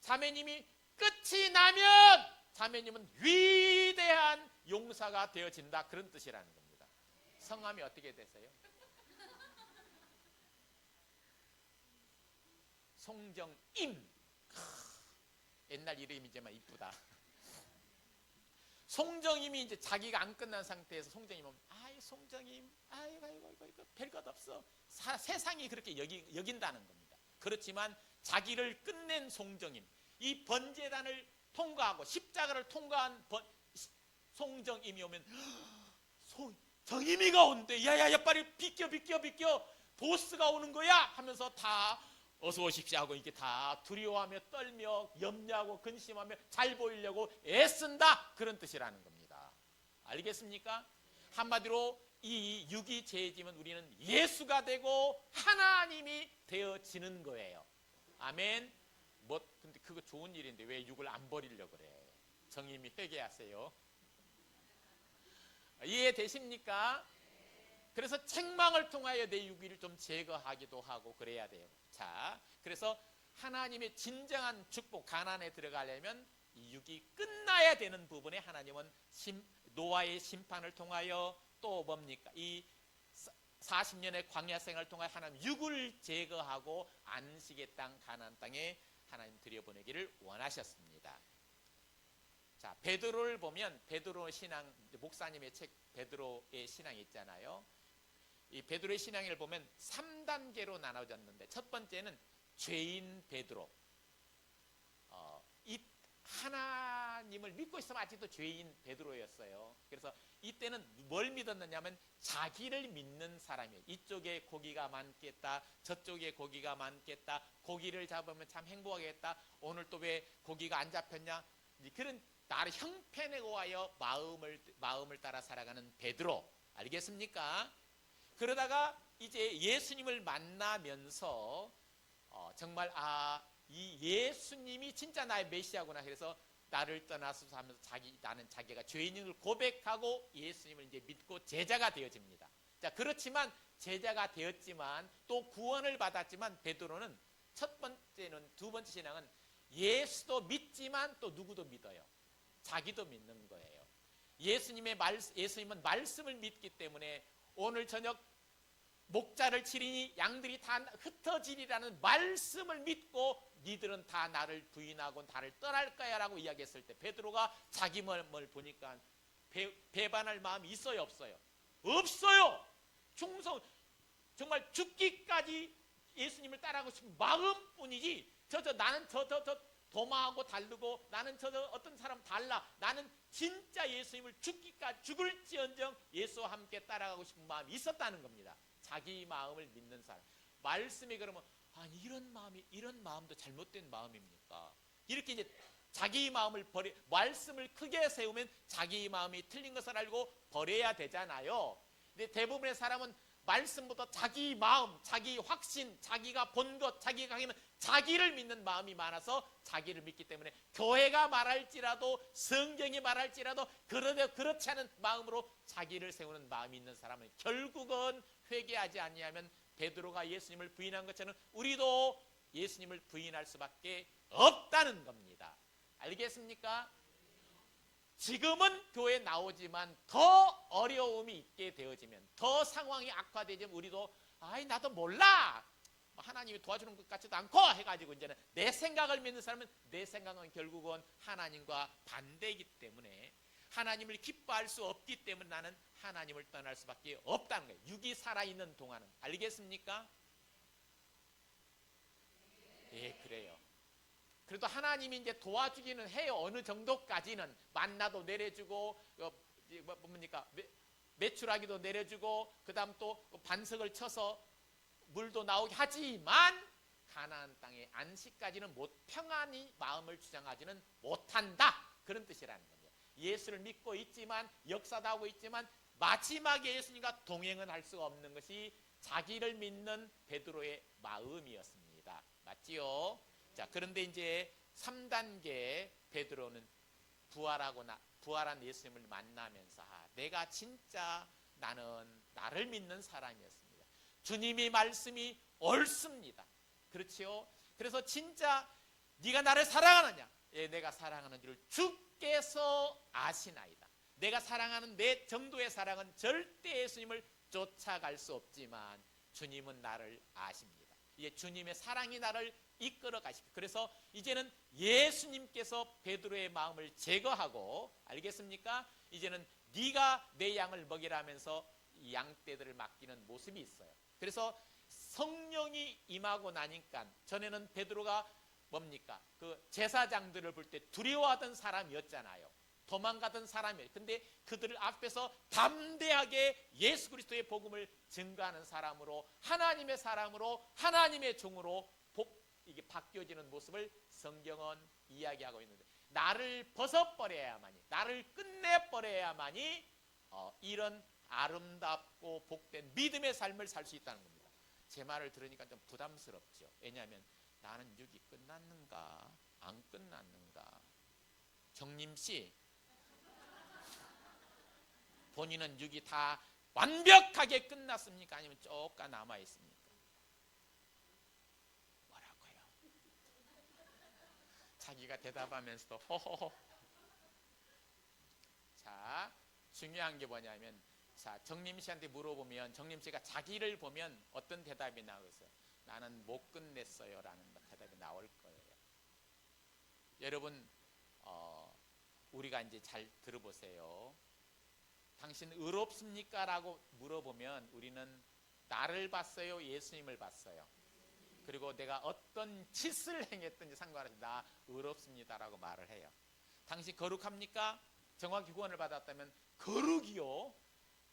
자매님이 끝이 나면 자매님은 위대한 용사가 되어진다, 그런 뜻이라는 겁니다. 성함이 어떻게 되세요? 송정임. 옛날 이름이지만 이쁘다. 송정임이 이제 자기가 안 끝난 상태에서 송정임 오면 아이 송정임, 아이고 별것 없어. 세상이 그렇게 여긴다는 겁니다. 그렇지만 자기를 끝낸 송정임, 이 번제단을 통과하고 십자가를 통과한 송정임이 오면 정임이가 온대. 야야야 빨리 비껴 보스가 오는 거야 하면서 다 어서 오십시오 하고 이렇게 다 두려워하며 떨며 염려하고 근심하며 잘 보이려고 애쓴다, 그런 뜻이라는 겁니다. 알겠습니까? 한마디로 이 육이 죄지면 우리는 예수가 되고 하나님이 되어지는 거예요. 아멘. 근데 그거 좋은 일인데 왜 육을 안 버리려고 그래? 정임이 회개하세요. 이해되십니까? 그래서 책망을 통하여 내 육위를 좀 제거하기도 하고 그래야 돼요. 자, 그래서 하나님의 진정한 축복, 가나안에 들어가려면 이 육이 끝나야 되는 부분에 하나님은 노아의 심판을 통하여 또 뭡니까? 이 40년의 광야 생활을 통하여 하나님 육을 제거하고 안식의 땅 가나안 땅에 하나님 들여보내기를 원하셨습니다. 자, 베드로를 보면 베드로 신앙, 목사님의 책 베드로의 신앙이 있잖아요. 이 베드로의 신앙을 보면 3단계로 나눠졌는데 첫 번째는 죄인 베드로. 이 하나님을 믿고 있으면 아직도 죄인 베드로였어요. 그래서 이때는 뭘 믿었느냐면 자기를 믿는 사람이에요. 이쪽에 고기가 많겠다, 저쪽에 고기가 많겠다, 고기를 잡으면 참 행복하겠다, 오늘 또 왜 고기가 안 잡혔냐, 그런 나를 형편에 의하여 마음을 따라 살아가는 베드로. 알겠습니까? 그러다가 이제 예수님을 만나면서 정말 이 예수님이 진짜 나의 메시아구나 해서 나를 떠나서 하면서 나는 자기가 죄인인 걸 고백하고 예수님을 이제 믿고 제자가 되어집니다. 자, 그렇지만 제자가 되었지만 또 구원을 받았지만 베드로는 첫 번째는, 두 번째 신앙은 예수도 믿지만 또 누구도 믿어요. 자기도 믿는 거예요. 예수님은 말씀을 믿기 때문에 오늘 저녁 목자를 치리니 양들이 다 흩어지리라는 말씀을 믿고 니들은 다 나를 부인하고 나를 떠날 거야 라고 이야기했을 때 베드로가 자기 몸을 보니까 배반할 마음이 있어요, 없어요? 없어요. 정말 죽기까지 예수님을 따라하고 싶은 마음뿐이지 나는 도마하고 다르고 나는 어떤 사람 달라. 나는 진짜 예수님을 죽기까지 죽을지언정 예수와 함께 따라가고 싶은 마음이 있었다는 겁니다. 자기 마음을 믿는 사람. 말씀에 그러면 아니 이런 마음도 잘못된 마음입니까? 이렇게 이제 자기 마음을 말씀을 크게 세우면 자기 마음이 틀린 것을 알고 버려야 되잖아요. 근데 대부분의 사람은 말씀보다 자기 마음, 자기 확신, 자기가 본 것, 자기가 하는 자기를 믿는 마음이 많아서 자기를 믿기 때문에 교회가 말할지라도 성경이 말할지라도 그렇지 않은 마음으로 자기를 세우는 마음이 있는 사람은 결국은 회개하지 아니하면 베드로가 예수님을 부인한 것처럼 우리도 예수님을 부인할 수밖에 없다는 겁니다. 알겠습니까? 지금은 교회에 나오지만 더 어려움이 있게 되어지면 더 상황이 악화되지면 우리도 나도 몰라 하나님이 도와주는 것 같지도 않고 해가지고 이제는 내 생각을 믿는 사람은 내 생각은 결국은 하나님과 반대이기 때문에 하나님을 기뻐할 수 없기 때문에 나는 하나님을 떠날 수밖에 없다는 거예요. 육이 살아있는 동안은. 알겠습니까? 예, 그래요. 그래도 하나님이 이제 도와주기는 해요. 어느 정도까지는 만나도 내려주고 뭡니까 메추라기도 내려주고 그다음 또 반석을 쳐서 물도 나오게 하지만 가나안 땅의 안식까지는 평안히 마음을 주장하지는 못한다. 그런 뜻이라는 겁니다. 예수를 믿고 있지만 역사도 하고 있지만 마지막에 예수님과 동행은 할 수가 없는 것이 자기를 믿는 베드로의 마음이었습니다. 맞지요? 자, 그런데 이제 3단계 베드로는 부활한 예수님을 만나면서 내가 진짜 나를 믿는 사람이었습니다. 주님의 말씀이 옳습니다. 그렇지요? 그래서 진짜 네가 나를 사랑하느냐? 예, 내가 사랑하는 줄을 주께서 아시나이다. 내가 사랑하는 내 정도의 사랑은 절대 예수님을 쫓아갈 수 없지만 주님은 나를 아십니다. 이제 주님의 사랑이 나를 이끌어 가십니다. 그래서 이제는 예수님께서 베드로의 마음을 제거하고 알겠습니까? 이제는 네가 내 양을 먹이라면서 이 양떼들을 맡기는 모습이 있어요. 그래서 성령이 임하고 나니까 전에는 베드로가 뭡니까? 그 제사장들을 볼 때 두려워하던 사람이었잖아요. 도망가던 사람이에요. 근데 그들을 앞에서 담대하게 예수 그리스도의 복음을 증거하는 사람으로 하나님의 사람으로 하나님의 종으로 이게 바뀌어지는 모습을 성경은 이야기하고 있는데 나를 벗어버려야만이 나를 끝내버려야만이 이런 아름답고 복된 믿음의 삶을 살 수 있다는 겁니다. 제 말을 들으니까 좀 부담스럽죠. 왜냐하면 나는 육이 끝났는가 안 끝났는가. 정림씨 본인은 육이 다 완벽하게 끝났습니까? 아니면 조금 남아있습니까? 뭐라고요? 자기가 대답하면서도 호호호. 자, 중요한 게 뭐냐면 자, 정림씨한테 물어보면 정림씨가 자기를 보면 어떤 대답이 나오겠어요? 나는 못 끝냈어요 라는 대답이 나올 거예요. 여러분 우리가 이제 잘 들어보세요. 당신 의롭습니까? 라고 물어보면 우리는 나를 봤어요? 예수님을 봤어요? 그리고 내가 어떤 짓을 행했든지 상관없이 나 의롭습니다 라고 말을 해요. 당신 거룩합니까? 정확히 구원을 받았다면 거룩이요?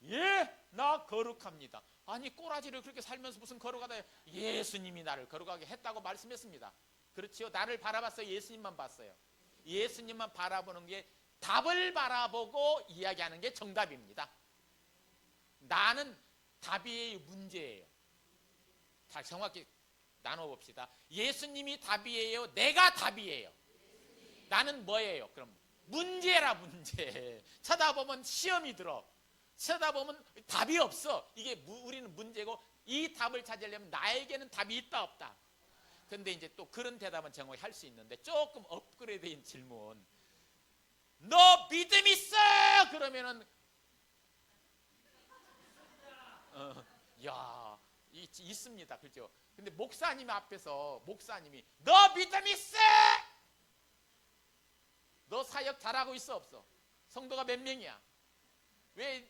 예, 나 거룩합니다. 아니 꼬라지를 그렇게 살면서 무슨 거룩하다. 예수님이 나를 거룩하게 했다고 말씀했습니다. 그렇지요? 나를 바라봤어요? 예수님만 봤어요? 예수님만 바라보는 게 답을 바라보고 이야기하는 게 정답입니다. 나는 답이에요, 문제예요? 다 정확히 나눠봅시다. 예수님이 답이에요, 내가 답이에요? 나는 뭐예요? 그럼 문제라 문제. 쳐다보면 시험이 들어. 쳐다보면 답이 없어. 이게 우리는 문제고 이 답을 찾으려면 나에게는 답이 있다 없다. 근데 이제 또 그런 대답은 정확히 할 수 있는데 조금 업그레이드된 질문. 너 믿음 있어? 그러면은 야, 있습니다. 그렇죠? 근데 목사님 앞에서 목사님이 너 믿음 있어? 너 사역 잘하고 있어 없어? 성도가 몇 명이야? 왜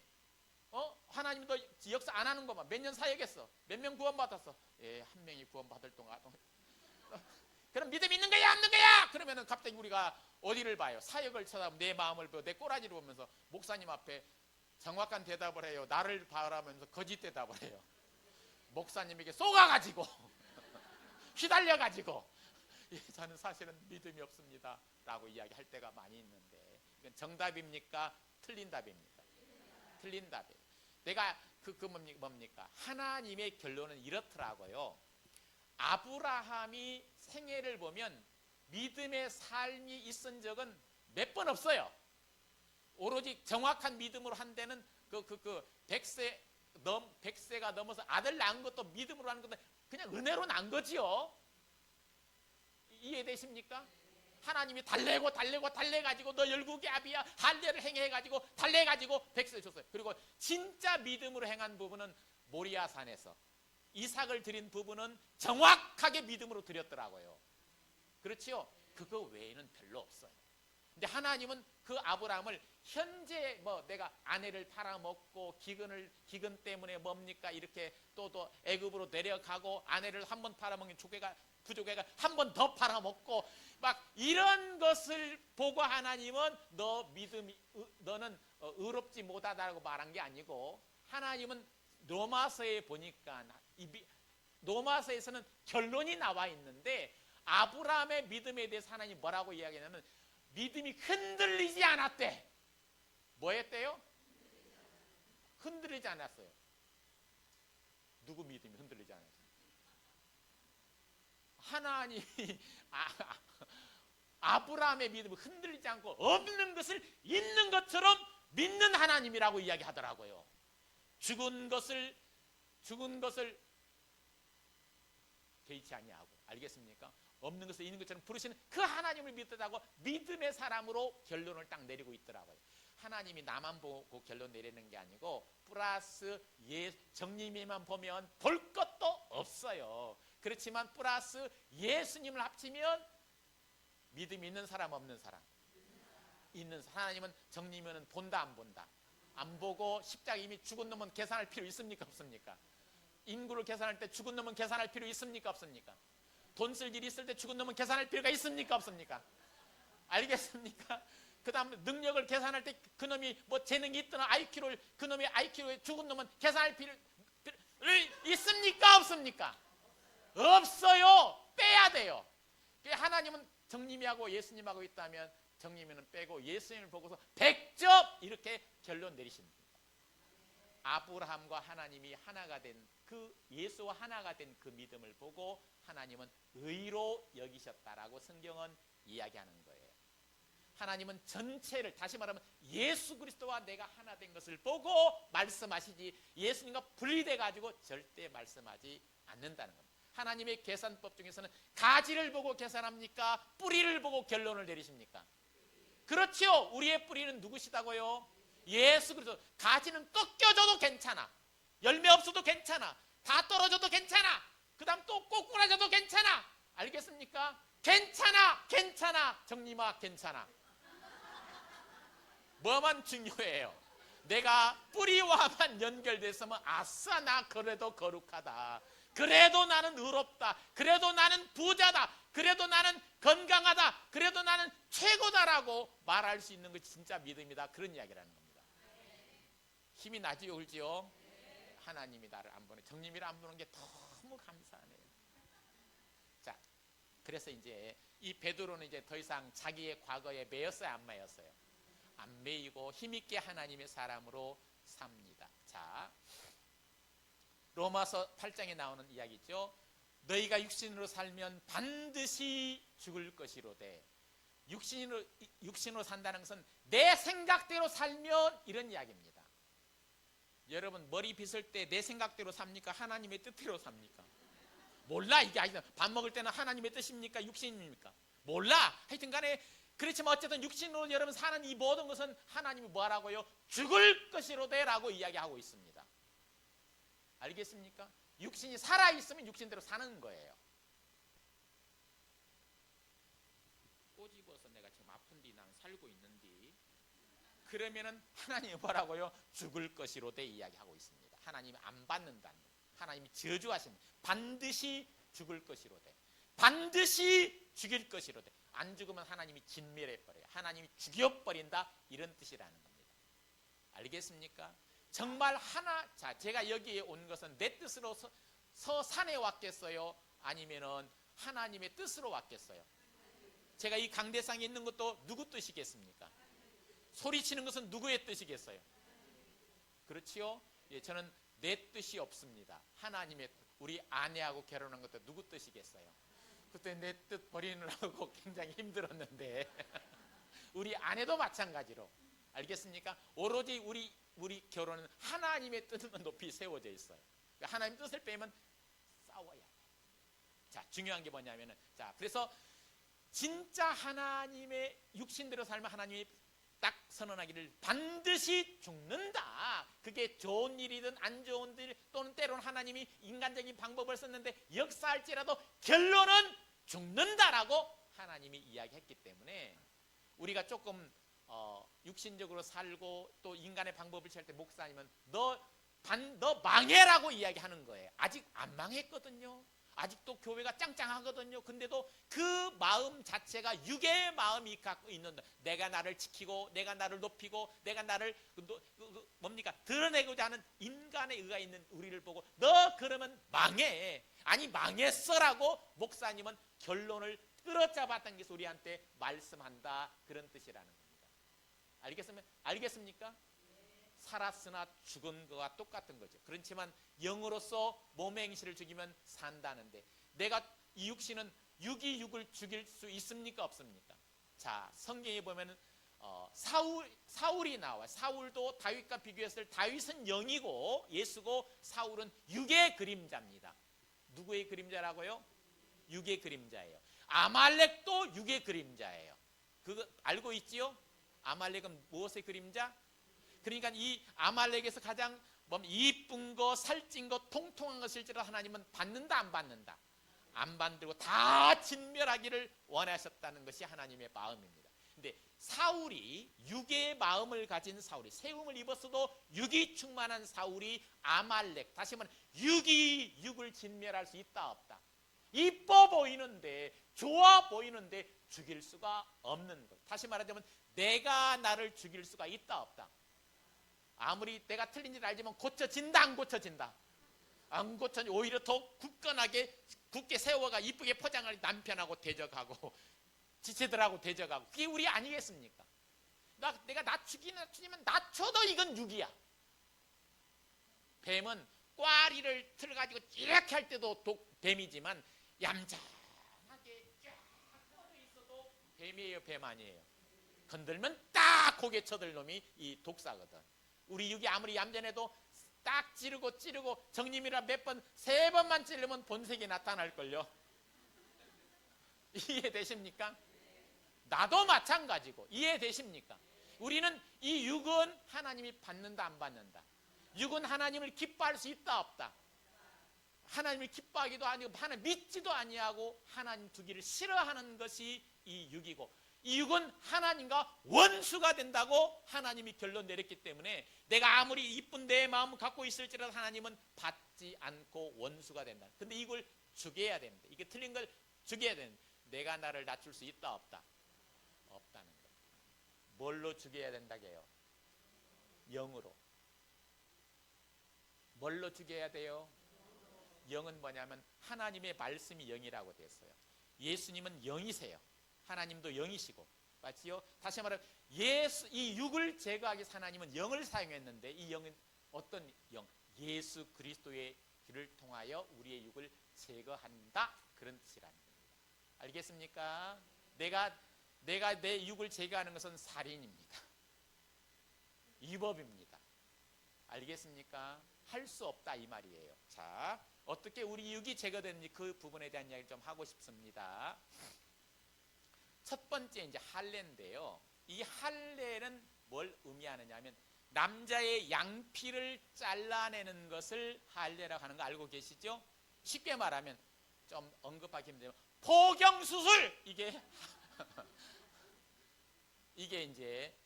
하나님도 역사 안 하는 것만 몇 년 사역했어. 몇 명 구원받았어. 예, 한 명이 구원받을 동안 그럼 믿음 있는 거야 없는 거야? 그러면은 갑자기 우리가 어디를 봐요? 사역을 쳐다보면 내 마음을 보고 내 꼬라지를 보면서 목사님 앞에 정확한 대답을 해요. 나를 바라면서 거짓 대답을 해요. 목사님에게 쏘가가지고 휘달려가지고 저는 사실은 믿음이 없습니다 라고 이야기할 때가 많이 있는데 이건 정답입니까? 틀린 답입니까? 틀린 답이에요. 내가 뭡니까? 하나님의 결론은 이렇더라고요. 아브라함이 생애를 보면 믿음의 삶이 있은 적은 몇 번 없어요. 오로지 정확한 믿음으로 한 데는 100세가 넘어서 아들 낳은 것도 믿음으로 하는 건데 그냥 은혜로 난 거지요. 이해되십니까? 하나님이 달래가지고 너 열국의 아비야 할례를 행해가지고 달래가지고 100세 줬어요. 그리고 진짜 믿음으로 행한 부분은 모리아산에서 이삭을 드린 부분은 정확하게 믿음으로 드렸더라고요. 그렇지요? 그거 외에는 별로 없어요. 근데 하나님은 그 아브라함을 현재 내가 아내를 팔아먹고 기근 때문에 뭡니까 이렇게 또 애굽으로 내려가고 아내를 한 번 팔아먹는 부족해가 한 번 더 팔아먹고 막 이런 것을 보고 하나님은 너는 의롭지 못하다고 말한 게 아니고 하나님은 로마서에 보니까 로마서에서는 결론이 나와 있는데 아브라함의 믿음에 대해서 하나님 뭐라고 이야기하냐면 믿음이 흔들리지 않았대. 뭐 했대요? 흔들리지 않았어요. 누구 믿음이 흔들리지 않았어요? 하나님이 아브라함의 믿음이 흔들리지 않고 없는 것을 있는 것처럼 믿는 하나님이라고 이야기하더라고요. 죽은 것을 개의치 아니하고 알겠습니까? 없는 것을 있는 것처럼 부르시는 그 하나님을 믿었다고 믿음의 사람으로 결론을 딱 내리고 있더라고요. 하나님이 나만 보고 결론 내리는 게 아니고 플러스 정님이만 보면 볼 것도 없어요. 그렇지만 플러스 예수님을 합치면 믿음 있는 사람 없는 사람 있는 사람. 하나님은 정님이면 본다 안 본다? 안 보고 십자가 이미 죽은 놈은 계산할 필요 있습니까 없습니까? 인구를 계산할 때 죽은 놈은 계산할 필요 있습니까 없습니까? 돈 쓸 일이 있을 때 죽은 놈은 계산할 필요가 있습니까 없습니까? 알겠습니까? 그 다음 능력을 계산할 때 그놈이 재능이 있거나 그놈의 IQ에 죽은 놈은 계산할 필요 있습니까 없습니까? 없어요. 빼야 돼요. 하나님은 정님이하고 예수님하고 있다면 정님이는 빼고 예수님을 보고서 100점 이렇게 결론 내리십니다. 아브라함과 하나님이 하나가 된 예수와 하나가 된 그 믿음을 보고 하나님은 의로 여기셨다라고 성경은 이야기하는 거예요. 하나님은 전체를 다시 말하면 예수 그리스도와 내가 하나 된 것을 보고 말씀하시지 예수님과 분리돼 가지고 절대 말씀하지 않는다는 겁니다. 하나님의 계산법 중에서는 가지를 보고 계산합니까? 뿌리를 보고 결론을 내리십니까? 그렇죠. 우리의 뿌리는 누구시다고요? 예수 그리스도. 가지는 꺾여져도 괜찮아. 열매 없어도 괜찮아. 다 떨어져도 괜찮아. 그 다음 또 꼬꾸라져도 괜찮아. 알겠습니까? 괜찮아. 정님아 괜찮아. 뭐만 중요해요? 내가 뿌리와만 연결됐으면 아싸 나 그래도 거룩하다. 그래도 나는 의롭다. 그래도 나는 부자다. 그래도 나는 건강하다. 그래도 나는 최고다라고 말할 수 있는 것이 진짜 믿음이다. 그런 이야기라는 겁니다. 힘이 나지요 울지요? 하나님이 나를 안 보내 정님이를 안 보는 게 너무 감사하네요. 자, 그래서 이제 이 베드로는 이제 더 이상 자기의 과거에 매였어요 안 매였어요? 안 매이고 힘있게 하나님의 사람으로 삽니다. 자, 로마서 8장에 나오는 이야기죠. 너희가 육신으로 살면 반드시 죽을 것이로되 육신으로 산다는 것은 내 생각대로 살면 이런 이야기입니다. 여러분 머리 빗을 때 내 생각대로 삽니까? 하나님의 뜻대로 삽니까? 몰라. 이게 아니다. 밥 먹을 때는 하나님의 뜻입니까? 육신입니까? 몰라. 하여튼 간에 그렇지만 어쨌든 육신으로 여러분 사는 이 모든 것은 하나님이 뭐라고요? 죽을 것이로되 라고 이야기하고 있습니다. 알겠습니까? 육신이 살아있으면 육신대로 사는 거예요. 꼬집어서 내가 지금 아픈디 난 살고 있는디 그러면은 하나님이 뭐라고요? 죽을 것이로되 이야기하고 있습니다. 하나님이 안 받는다는 거예요. 하나님이 저주하십니다. 반드시 죽을 것이로되, 반드시 죽일 것이로되, 안 죽으면 하나님이 진멸해버려요. 하나님이 죽여버린다, 이런 뜻이라는 겁니다. 알겠습니까? 정말 자, 제가 여기에 온 것은 내 뜻으로 산에 왔겠어요? 아니면은 하나님의 뜻으로 왔겠어요? 제가 이 강대상에 있는 것도 누구 뜻이겠습니까? 소리치는 것은 누구의 뜻이겠어요? 그렇지요? 예, 저는 내 뜻이 없습니다. 하나님의 뜻. 우리 아내하고 결혼한 것도 누구 뜻이겠어요? 그때 내 뜻 버리느라고 굉장히 힘들었는데 우리 아내도 마찬가지로, 알겠습니까? 오로지 우리 결혼은 하나님의 뜻만 높이 세워져 있어요. 하나님 뜻을 빼면 싸워야 돼요. 자, 중요한 게 뭐냐면은, 자, 그래서 진짜 하나님의 육신대로 살면 하나님이 딱 선언하기를 반드시 죽는다. 그게 좋은 일이든 안 좋은 일, 또는 때로는 하나님이 인간적인 방법을 썼는데 역사할지라도 결론은 죽는다라고 하나님이 이야기했기 때문에, 우리가 조금 육신적으로 살고 또 인간의 방법을 취할 때 목사님은 너 망해라고 이야기하는 거예요. 아직 안 망했거든요. 아직도 교회가 짱짱하거든요. 근데도 그 마음 자체가 육의 마음이 갖고 있는데, 내가 나를 지키고 내가 나를 높이고 내가 나를 뭡니까? 드러내고자 하는 인간의 의가 있는 우리를 보고 너 그러면 망해, 아니 망했어라고 목사님은 결론을 끌어잡았다는 게 우리한테 말씀한다, 그런 뜻이라는 겁니다. 알겠습니까? 살았으나 죽은 거와 똑같은 거죠. 그렇지만 영으로서 몸의 행실을 죽이면 산다는데, 내가 이 육신은 육이 육을 죽일 수 있습니까? 없습니까? 자, 성경에 보면은 사울이 나와. 사울도 다윗과 비교했을 때 다윗은 영이고 예수고 사울은 육의 그림자입니다. 누구의 그림자라고요? 육의 그림자예요. 아말렉도 육의 그림자예요. 그거 알고 있지요? 아말렉은 무엇의 그림자? 그러니까 이 아말렉에서 가장 이쁜 거, 살찐 거, 통통한 거 실제로 하나님은 받는다, 안 받는다? 안 받들고 다 진멸하기를 원하셨다는 것이 하나님의 마음입니다. 근데 사울이, 육의 마음을 가진 사울이, 세움을 입었어도 육이 충만한 사울이 아말렉, 다시 말하면 육이 육을 진멸할 수 있다, 없다? 이뻐 보이는데, 좋아 보이는데 죽일 수가 없는 것. 다시 말하자면 내가 나를 죽일 수가 있다, 없다? 아무리 내가 틀린지를 알지만 고쳐진다, 안 고쳐진다? 안 고쳐지. 오히려 더 굳건하게 굳게 세워가 이쁘게 포장을 남편하고 대적하고 지체들하고 대적하고, 그게 우리 아니겠습니까? 내가 낮추면 낮춰도 이건 육이야. 뱀은 꽈리를 틀어가지고 이렇게 할 때도 뱀이지만 얌전하게 쫙 뻗어 있어도 뱀이에요, 뱀 아니에요? 건들면 딱 고개 쳐들 놈이 이 독사거든. 우리 육이 아무리 얌전해도 딱 찌르고 정님이라 세 번만 찌르면 본색이 나타날걸요. 이해되십니까? 나도 마찬가지고. 이해되십니까? 우리는 이 육은 하나님이 받는다, 안 받는다? 육은 하나님을 기뻐할 수 있다, 없다? 하나님을 기뻐하기도 아니고 하나님 믿지도 아니하고 하나님 두기를 싫어하는 것이 이 육이고, 이 육은 하나님과 원수가 된다고 하나님이 결론 내렸기 때문에 내가 아무리 이쁜 내 마음을 갖고 있을지라도 하나님은 받지 않고 원수가 된다. 근데 이걸 죽여야 됩니다. 이게 틀린 걸 죽여야 됩니다. 내가 나를 낮출 수 있다, 없다? 없다는 겁니다. 뭘로 죽여야 된다게요? 영으로. 뭘로 죽여야 돼요? 영은 뭐냐면 하나님의 말씀이 영이라고 됐어요. 예수님은 영이세요. 하나님도 영이시고, 맞지요? 다시 말하면 이 육을 제거하기 위해서 하나님은 영을 사용했는데, 이 영은 어떤 영? 예수 그리스도의 길을 통하여 우리의 육을 제거한다, 그런 뜻이라는 겁니다. 알겠습니까? 내가 내 육을 제거하는 것은 살인입니다. 위법입니다. 알겠습니까? 할 수 없다, 이 말이에요. 자, 어떻게 우리 육이 제거되는지 그 부분에 대한 이야기를 좀 하고 싶습니다. 첫 번째 이제 할례인데요. 이 할례는 뭘 의미하느냐 하면 남자의 양피를 잘라내는 것을 할례라고 하는 거 알고 계시죠? 쉽게 말하면 좀 언급하기 힘들면 포경수술! 이게 이제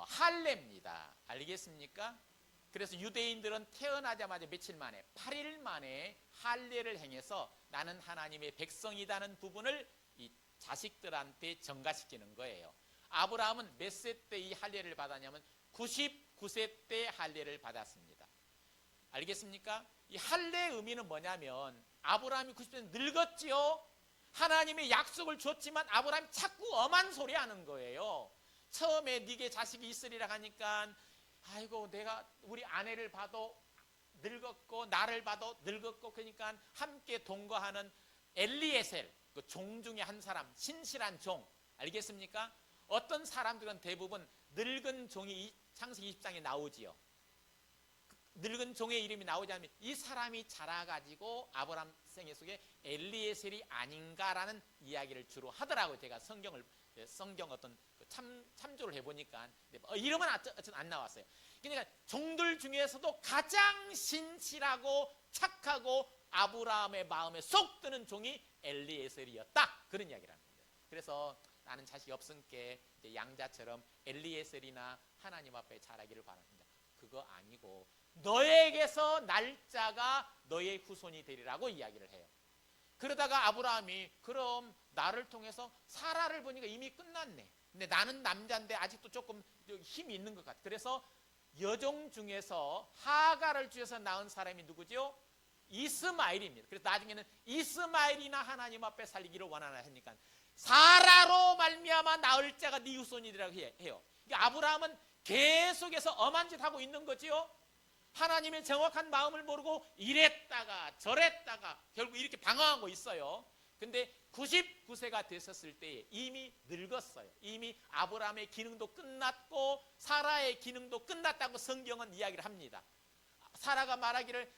할례입니다. 알겠습니까? 그래서 유대인들은 태어나자마자 며칠 만에 8일 만에 할례를 행해서 나는 하나님의 백성이라는 부분을 이 자식들한테 전가시키는 거예요. 아브라함은 몇 세 때 이 할례를 받았냐면 99세 때 할례를 받았습니다. 알겠습니까? 이 할례의 의미는 뭐냐면 아브라함이 90세 때 늙었지요. 하나님의 약속을 줬지만 아브라함이 자꾸 엄한 소리 하는 거예요. 처음에 네게 자식이 있으리라 하니까 아이고 내가 우리 아내를 봐도 늙었고 나를 봐도 늙었고 그러니까 함께 동거하는 엘리에셀 그 종 중에 한 사람 신실한 종 알겠습니까? 어떤 사람들은 대부분 늙은 종이 창세기 20장에 나오지요. 늙은 종의 이름이 나오지 않으면 이 사람이 자라가지고 아브라함 생애 속에 엘리에셀이 아닌가라는 이야기를 주로 하더라고요. 제가 성경 어떤 참조를 해보니까 이름은 안 나왔어요. 그러니까 종들 중에서도 가장 신실하고 착하고 아브라함의 마음에 쏙 드는 종이 엘리에셀이었다. 그런 이야기를 하는 거예요. 그래서 나는 자식이 없으니까 양자처럼 엘리에셀이나 하나님 앞에 자라기를 바랍니다. 그거 아니고 너에게서 날짜가 너의 후손이 되리라고 이야기를 해요. 그러다가 아브라함이 그럼 나를 통해서 사라를 보니까 이미 끝났네. 근데 나는 남자인데 아직도 조금 힘이 있는 것 같아. 그래서 여종 중에서 하가를 주셔서 낳은 사람이 누구죠? 이스마엘입니다. 그래서 나중에는 이스마엘이나 하나님 앞에 살리기를 원하나 하니까 사라로 말미암아 낳을 자가 네 후손이라고 해요. 그러니까 아브라함은 계속해서 엄한 짓 하고 있는 거지요. 하나님의 정확한 마음을 모르고 이랬다가 저랬다가 결국 이렇게 방황하고 있어요. 근데 99세가 됐었을 때에 이미 늙었어요. 이미 아브라함의 기능도 끝났고 사라의 기능도 끝났다고 성경은 이야기를 합니다. 사라가 말하기를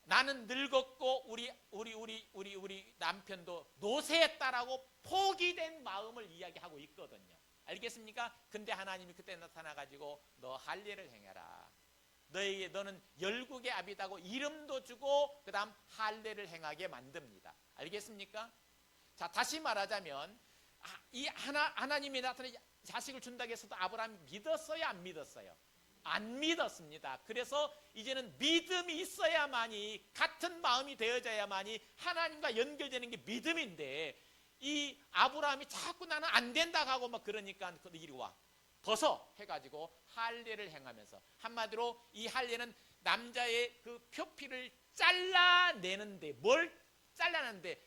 나는 늙었고 우리 남편도 노쇠했다라고 포기된 마음을 이야기하고 있거든요. 알겠습니까? 근데 하나님이 그때 나타나가지고 너 할례를 행해라. 너는 열국의 아비다고 이름도 주고 그 다음 할례를 행하게 만듭니다. 알겠습니까? 자, 다시 말하자면 이 하나님이 나타나 자식을 준다고 해서도 아브라함이 믿었어요? 안 믿었어요? 안 믿었습니다. 그래서 이제는 믿음이 있어야만이 같은 마음이 되어져야만이 하나님과 연결되는 게 믿음인데 이 아브라함이 자꾸 나는 안 된다고 하고 막 그러니까 이리 와 벗어 해가지고 할례를 행하면서 한마디로 이 할례는 남자의 그 표피를 잘라내는데 뭘 잘라내는데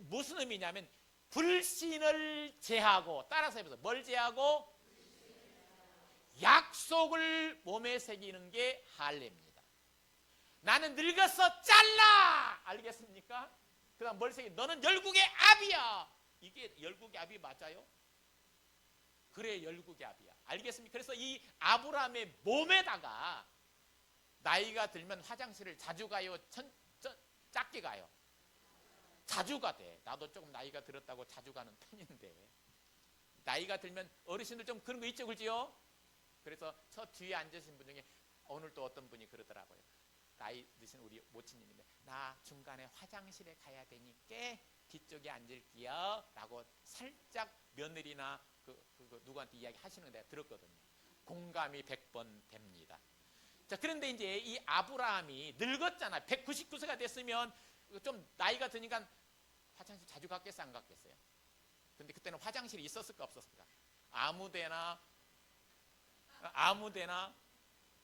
무슨 의미냐면 불신을 제하고 따라서 해보세요. 뭘 제하고? 약속을 몸에 새기는 게 할례입니다. 나는 늙어서 잘라! 알겠습니까? 그 다음 뭘 새기? 너는 열국의 아비야! 이게 열국의 아비 맞아요? 그래 열국의 아비야. 알겠습니까? 그래서 이 아브라함의 몸에다가 나이가 들면 화장실을 자주 가요? 작게 가요? 자주 가대. 나도 조금 나이가 들었다고 자주 가는 편인데 나이가 들면 어르신들 좀 그런 거 있죠, 그렇지요? 그래서 저 뒤에 앉으신 분 중에 오늘 또 어떤 분이 그러더라고요. 나이 드신 우리 모친님인데 나 중간에 화장실에 가야 되니까 뒤쪽에 앉을게요 라고 살짝 며느리나 누구한테 이야기 하시는 거 내가 들었거든요. 공감이 100번 됩니다. 자, 그런데 이제 이 아브라함이 늙었잖아. 199세가 됐으면 좀 나이가 드니까 화장실 자주 갔겠어 안 갔겠어요? 근데 그때는 화장실이 있었을까 없었을까? 아무데나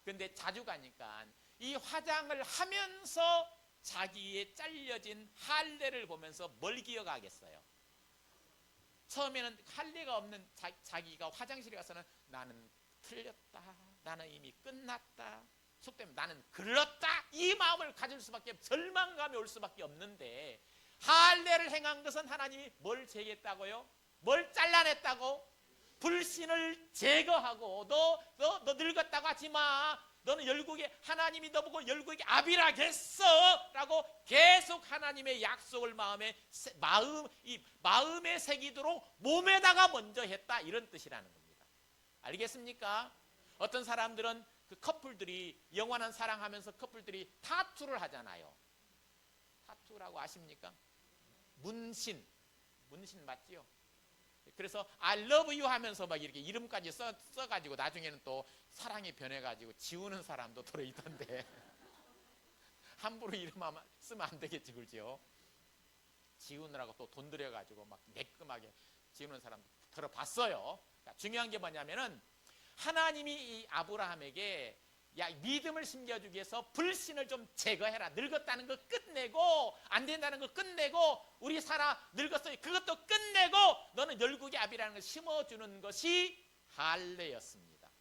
근데 자주 가니까 이 화장을 하면서 자기의 잘려진 할례를 보면서 뭘 기억하겠어요? 처음에는 할례가 없는 자기가 화장실에 가서는 나는 틀렸다, 나는 이미 끝났다, 속되면 나는 글렀다 이 마음을 가질 수밖에 절망감이 올 수밖에 없는데 할례를 행한 것은 하나님이 뭘 제거했다고요? 뭘 잘라냈다고? 불신을 제거하고 너 늙었다고 하지 마. 너는 열국의 하나님이 너보고 열국의 아비라겠어 라고 계속 하나님의 약속을 마음에 새기도록 몸에다가 먼저 했다 이런 뜻이라는 겁니다. 알겠습니까? 어떤 사람들은 그 커플들이 영원한 사랑하면서 커플들이 타투를 하잖아요. 타투라고 아십니까? 문신 맞지요? 그래서 I love you 하면서 막 이렇게 이름까지 써가지고 나중에는 또 사랑이 변해가지고 지우는 사람도 들어있던데 함부로 이름 쓰면 안 되겠지, 그렇죠? 지우느라고 또 돈 들여가지고 막 매끈하게 지우는 사람 들어봤어요. 중요한 게 뭐냐면은 하나님이 이 아브라함에게 야, 믿음을 심겨주기 위해서 불신을 좀 제거해라. 늙었다는 거 끝내고 안 된다는 거 끝내고 우리 사라 늙었어요. 그것도 끝내고 너는 열국의 아비라는 걸 심어주는 것이 할례였습니다.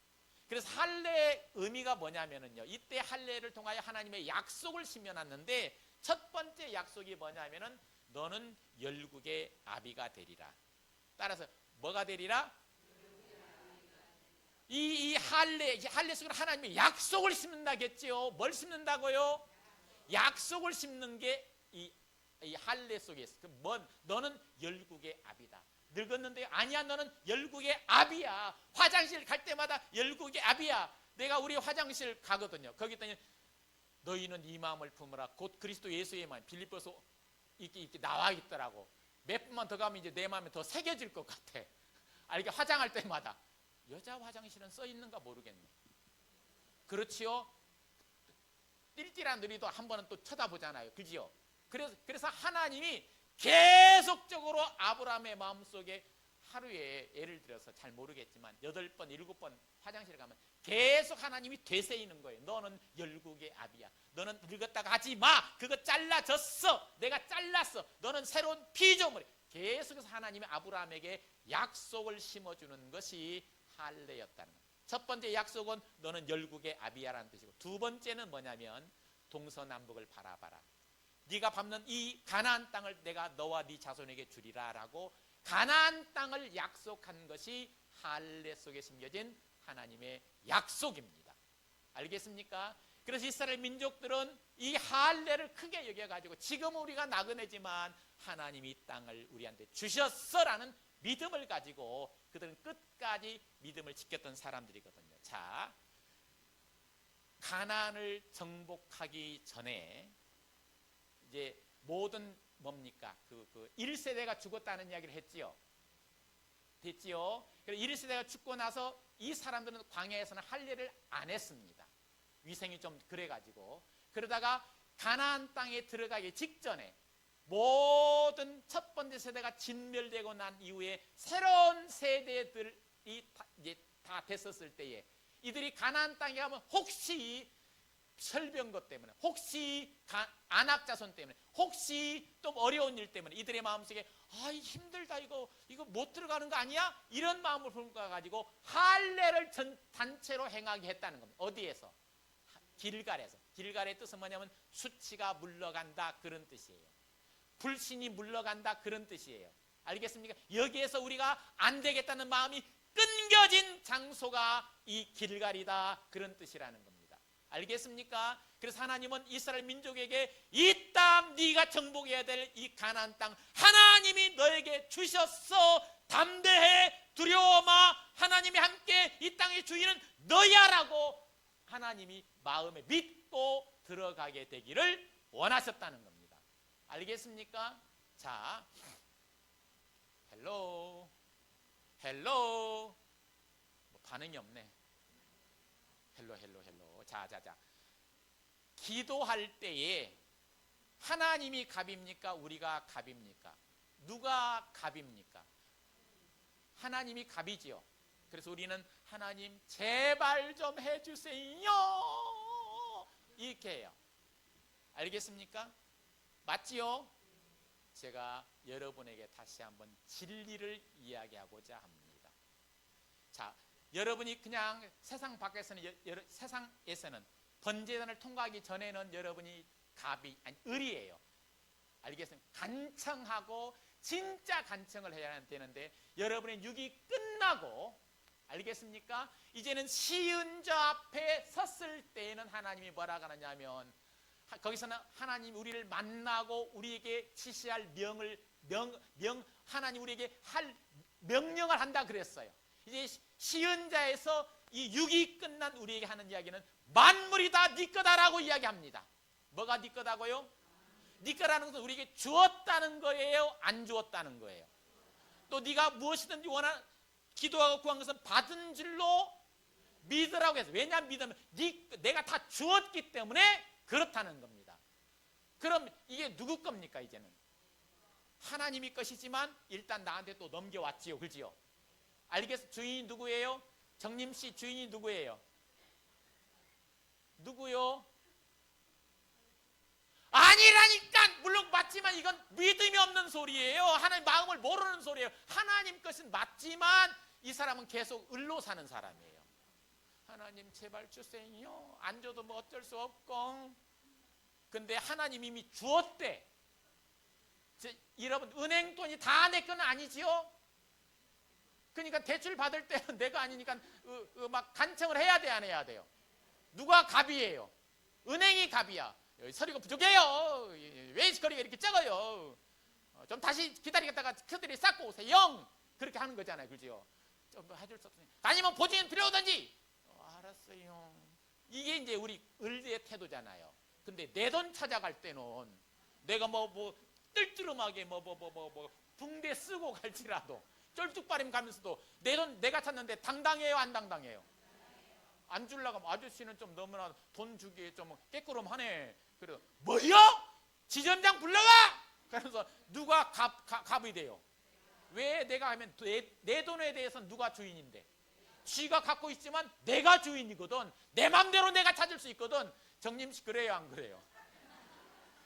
그래서 할례의 의미가 뭐냐면은요. 이때 할례를 통하여 하나님의 약속을 심겨놨는데 첫 번째 약속이 뭐냐면은 너는 열국의 아비가 되리라. 따라서 뭐가 되리라? 이 할례 속에 하나님의 약속을 심는다겠지요. 뭘 심는다고요? 약속을 심는 게 이 할례 속에 있어. 너는 열국의 아비다. 늙었는데 아니야, 너는 열국의 아비야. 화장실 갈 때마다 열국의 아비야. 내가 우리 화장실 가거든요. 거기 있더니 너희는 이 마음을 품으라. 곧 그리스도 예수의 마음. 빌립보서 이렇게 나와 있더라고. 몇 분만 더 가면 이제 내 마음이 더 새겨질 것 같아. 이렇게 화장할 때마다. 여자 화장실은 써 있는가 모르겠네. 그렇지요? 띨띨한 누리도 한 번은 또 쳐다보잖아요. 그지요? 그래서 하나님이 계속적으로 아브라함의 마음속에 하루에 예를 들어서 잘 모르겠지만 8번, 7번 화장실에 가면 계속 하나님이 되새이는 거예요. 너는 열국의 아비야. 너는 늙었다가 하지 마. 그거 잘라졌어. 내가 잘랐어. 너는 새로운 피조물이야. 계속해서 하나님이 아브라함에게 약속을 심어주는 것이 할례였다는 거예요. 첫 번째 약속은 너는 열국의 아비야라는 뜻이고, 두 번째는 뭐냐면 동서남북을 바라봐라. 네가 밟는 이 가나안 땅을 내가 너와 네 자손에게 주리라라고 가나안 땅을 약속한 것이 할례 속에 심겨진 하나님의 약속입니다. 알겠습니까? 그래서 이스라엘 민족들은 이 할례를 크게 여겨가지고 지금 우리가 나그네지만 하나님이 이 땅을 우리한테 주셨어라는 믿음을 가지고 그들은 끝까지 믿음을 지켰던 사람들이거든요. 자, 가나안을 정복하기 전에 이제 모든 뭡니까? 그 1세대가 죽었다는 이야기를 했지요. 됐지요? 그래서 1세대가 죽고 나서 이 사람들은 광야에서는 할례를 안 했습니다. 위생이 좀 그래가지고. 그러다가 가나안 땅에 들어가기 직전에 모든 첫 번째 세대가 진멸되고 난 이후에 새로운 세대들이 이제 다 됐었을 때에 이들이 가나안 땅에 가면 혹시 설병거 때문에, 혹시 안악 자손 때문에, 혹시 또 어려운 일 때문에 이들의 마음속에 힘들다, 이거 못 들어가는 거 아니야? 이런 마음을 품어가지고 할례를 단체로 행하게 했다는 겁니다. 어디에서? 길갈에서. 길갈의 뜻은 뭐냐면 수치가 물러간다, 그런 뜻이에요. 불신이 물러간다, 그런 뜻이에요. 알겠습니까? 여기에서 우리가 안 되겠다는 마음이 끊겨진 장소가 이 길갈이다, 그런 뜻이라는 겁니다. 알겠습니까? 그래서 하나님은 이스라엘 민족에게 이 땅, 네가 정복해야 될 이 가나안 땅 하나님이 너에게 주셨어. 담대해, 두려워 마. 하나님이 함께 이 땅의 주인은 너야라고 하나님이 마음에 믿고 들어가게 되기를 원하셨다는 겁니다. 알겠습니까? 자, 헬로 뭐 반응이 없네. 헬로. 자. 기도할 때에 하나님이 갑입니까? 우리가 갑입니까? 누가 갑입니까? 하나님이 갑이지요. 그래서 우리는 하나님 제발 좀 해주세요, 이렇게 해요. 알겠습니까? 맞지요? 제가 여러분에게 다시 한번 진리를 이야기하고자 합니다. 자, 여러분이 그냥 세상 밖에서는 세상에서는 번제단을 통과하기 전에는 여러분이 을이에요. 알겠습니까? 간청하고 진짜 간청을 해야 되는데 여러분의 육이 끝나고, 알겠습니까? 이제는 시은자 앞에 섰을 때에는 하나님이 뭐라고 하느냐면 거기서는 하나님 우리를 만나고 우리에게 지시할 하나님 우리에게 할 명령을 한다 그랬어요. 이제 시은자에서 이 육이 끝난 우리에게 하는 이야기는 만물이 다 네 거다라고 이야기합니다. 뭐가 네 거다고요? 네 거라는 것은 우리에게 주었다는 거예요, 안 주었다는 거예요? 또 네가 무엇이든지 원하는 기도하고 구한 것은 받은 줄로 믿으라고 해서, 왜냐하면 믿으면 내가 다 주었기 때문에 그렇다는 겁니다. 그럼 이게 누구 겁니까? 이제는 하나님이 것이지만 일단 나한테 또 넘겨왔지요, 그지요? 알겠어? 주인이 누구예요? 정림씨 주인이 누구예요? 누구요? 아니라니까. 물론 맞지만 이건 믿음이 없는 소리예요. 하나님 마음을 모르는 소리예요. 하나님 것은 맞지만 이 사람은 계속 을로 사는 사람이에요. 하나님 제발 주세요. 안 줘도 뭐 어쩔 수 없고. 근데 하나님 이미 주었대. 여러분, 은행 돈이 다 내 건 아니지요? 그러니까 대출 받을 때는 내가 아니니까 막 간청을 해야 돼, 안 해야 돼요? 누가 갑이에요? 은행이 갑이야. 서류가 부족해요. 왜 거리가 이렇게 적어요? 좀 다시 기다리겠다가 그들이 쌓고 오세요. 그렇게 하는 거잖아요, 그죠? 좀 해줄 수 없으니 아니면 보증인 필요하든지. 알았어요. 이게 이제 우리 을의 태도잖아요. 근데 내 돈 찾아갈 때는 내가 뭐 뜰뜨름하게 붕대 쓰고 갈지라도 쩔뚝바림 가면서도 내 돈 내가 찾는데 당당해요, 안 당당해요? 안 주려고 하면 아저씨는 좀 너무나 돈 주기에 좀 깨꾸름하네. 그래서 뭐요? 지점장 불러와! 그래서 누가 갑이 돼요? 왜? 내가 하면 내 돈에 대해서는 누가 주인인데? 쥐가 갖고 있지만 내가 주인이거든. 내 맘대로 내가 찾을 수 있거든. 정림씨 그래요, 안 그래요?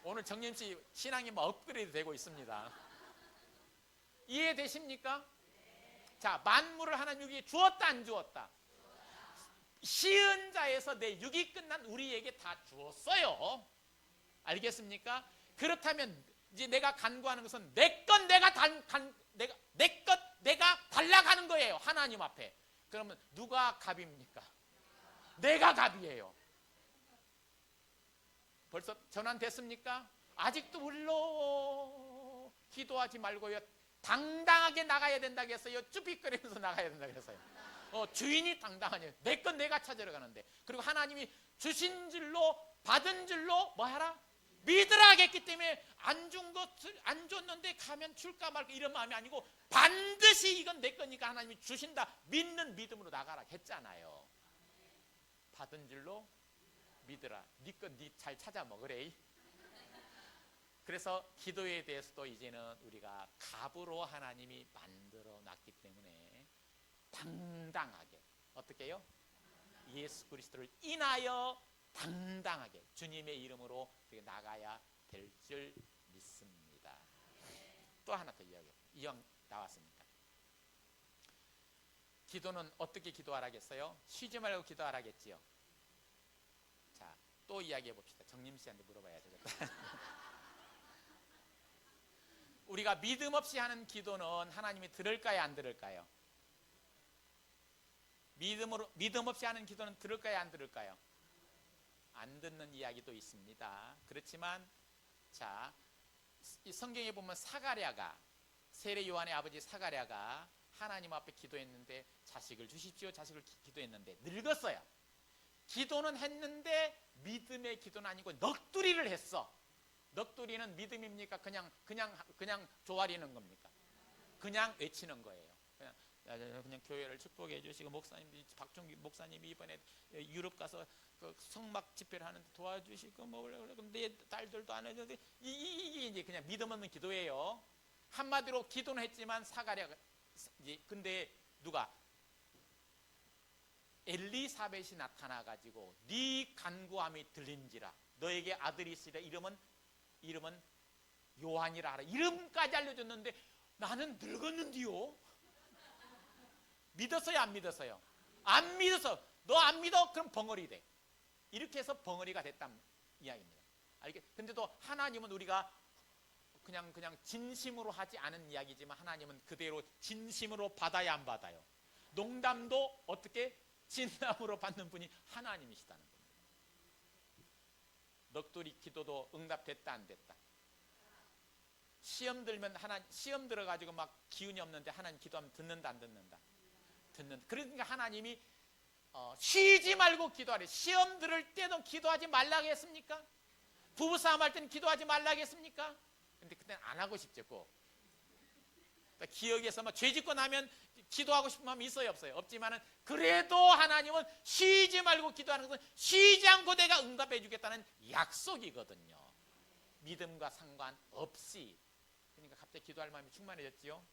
오늘 정림씨 신앙이 뭐 업그레이드 되고 있습니다. 이해되십니까? 자, 만물을 하나님이 주었다, 안 주었다? 시은자에서 내 육이 끝난 우리에게 다 주었어요. 알겠습니까? 그렇다면 이제 내가 간구하는 것은 내 것 내가 달라가는 거예요, 하나님 앞에. 그러면 누가 갑입니까? 내가 갑이에요. 벌써 전환됐습니까? 아직도 울러 기도하지 말고요, 당당하게 나가야 된다고 했어요? 쭈삣거리면서 나가야 된다고 했어요? 주인이 당당하냐? 내 건 내가 찾으러 가는데. 그리고 하나님이 주신 줄로 받은 줄로 뭐 하라? 믿으라 하겠기 때문에 안 준 것을 안 줬는데 가면 줄까 말까 이런 마음이 아니고 반드시 이건 내 거니까 하나님이 주신다 믿는 믿음으로 나가라 했잖아요. 받은 줄로 믿으라. 네 거 네 잘 찾아 먹으래. 그래서 기도에 대해서도 이제는 우리가 갑으로 하나님이 만들어 놨기 때문에 당당하게 어떻게 해요? 예수 그리스도를 인하여 당당하게 주님의 이름으로 나가야 될 줄 믿습니다. 또 하나 더 이야기 나왔습니까? 기도는 어떻게 기도하라겠어요? 쉬지 말고 기도하라겠지요. 자, 또 이야기해 봅시다. 정림 씨한테 물어봐야 되겠다. 우리가 믿음 없이 하는 기도는 하나님이 들을까요, 안 들을까요? 믿음 없이 하는 기도는 들을까요, 안 들을까요? 안 듣는 이야기도 있습니다. 그렇지만 자, 이 성경에 보면 사가랴가, 세례 요한의 아버지 사가랴가 하나님 앞에 기도했는데 자식을 주십시오, 자식을 기도했는데 늙었어요. 기도는 했는데 믿음의 기도는 아니고 넋두리를 했어. 넋두리는 믿음입니까? 그냥 조아리는 겁니까? 그냥 외치는 거예요. 그냥 교회를 축복해 주시고 박종기 목사님이 이번에 유럽 가서 그 성막 집회를 하는데 도와주시고 내 딸들도 안 해줬는데 이게 이제 그냥 믿음 없는 기도예요. 한마디로 기도는 했지만 사가랴가 근데 누가 엘리사벳이 나타나 가지고 네 간구함이 들린지라 너에게 아들이 있으리라 이름은 요한이라 하라. 이름까지 알려줬는데 나는 늙었는데요. 믿었어요, 안 믿었어요? 안 믿었어. 너 안 믿어? 그럼 벙어리 돼. 이렇게 해서 벙어리가 됐다는 이야기입니다. 근데도 하나님은 우리가 그냥 진심으로 하지 않은 이야기지만 하나님은 그대로 진심으로 받아야 안 받아요? 농담도 어떻게 진담으로 받는 분이 하나님이시다는 겁니다. 넋두리 기도도 응답됐다, 안 됐다? 시험 들면 시험 들어가지고 막 기운이 없는데 하나님 기도하면 듣는다, 안 듣는다? 그러니까 하나님이 쉬지 말고 기도하래. 시험 들을 때도 기도하지 말라고 했습니까? 부부싸움 할 때는 기도하지 말라고 했습니까? 근데 그때는 안 하고 싶죠. 기억에서 뭐 죄 짓고 나면 기도하고 싶은 마음이 있어요, 없어요? 없지만은 그래도 하나님은 쉬지 말고 기도하는 것은 쉬지 않고 내가 응답해 주겠다는 약속이거든요. 믿음과 상관없이. 그러니까 갑자기 기도할 마음이 충만해졌지요.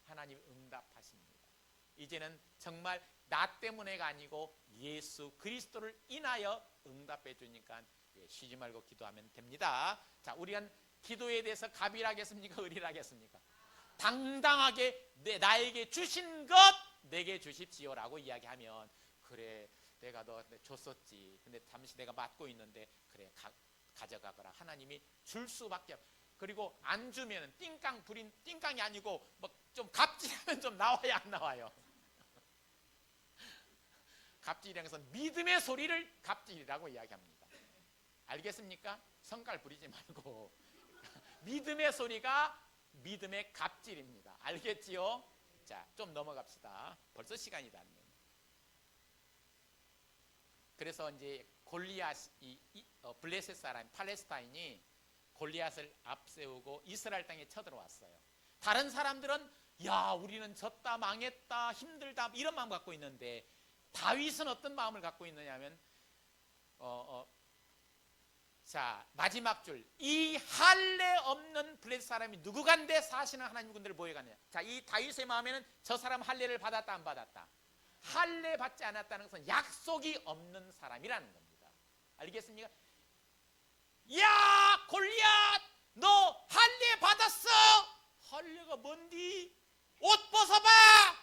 하나님 응답하십니다. 이제는 정말 나 때문에가 아니고 예수 그리스도를 인하여 응답해 주니까 쉬지 말고 기도하면 됩니다. 자, 우리는 기도에 대해서 갑일하겠습니까? 을일하겠습니까? 당당하게 나에게 주신 것 내게 주십시오라고 이야기하면, 그래 내가 너 줬었지, 근데 잠시 내가 맡고 있는데 그래 가져가거라. 하나님이 줄 수밖에 없. 그리고 안 주면은 띵깡 부린 띵깡이 아니고 뭐 좀 갑질하면 좀 나와야 안 나와요? 갑질이라는 것은 믿음의 소리를 갑질이라고 이야기합니다. 알겠습니까? 성깔 부리지 말고 믿음의 소리가 믿음의 갑질입니다. 알겠지요? 자, 좀 넘어갑시다. 벌써 시간이 다 됐네요. 그래서 이제 골리앗이 블레셋 사람 팔레스타인이 골리앗을 앞세우고 이스라엘 땅에 쳐들어왔어요. 다른 사람들은 야, 우리는 졌다, 망했다, 힘들다 이런 마음 갖고 있는데, 다윗은 어떤 마음을 갖고 있느냐면 자, 마지막 줄, 이 할례 없는 블레셋 사람이 누구간데 사시는 하나님 군대를 모여가느냐. 자, 이 다윗의 마음에는 저 사람 할례를 받았다 안 받았다? 할례 받지 않았다는 것은 약속이 없는 사람이라는 겁니다. 알겠습니까? 야, 골리앗 너 할례 받았어? 할례가 뭔디? 옷 벗어봐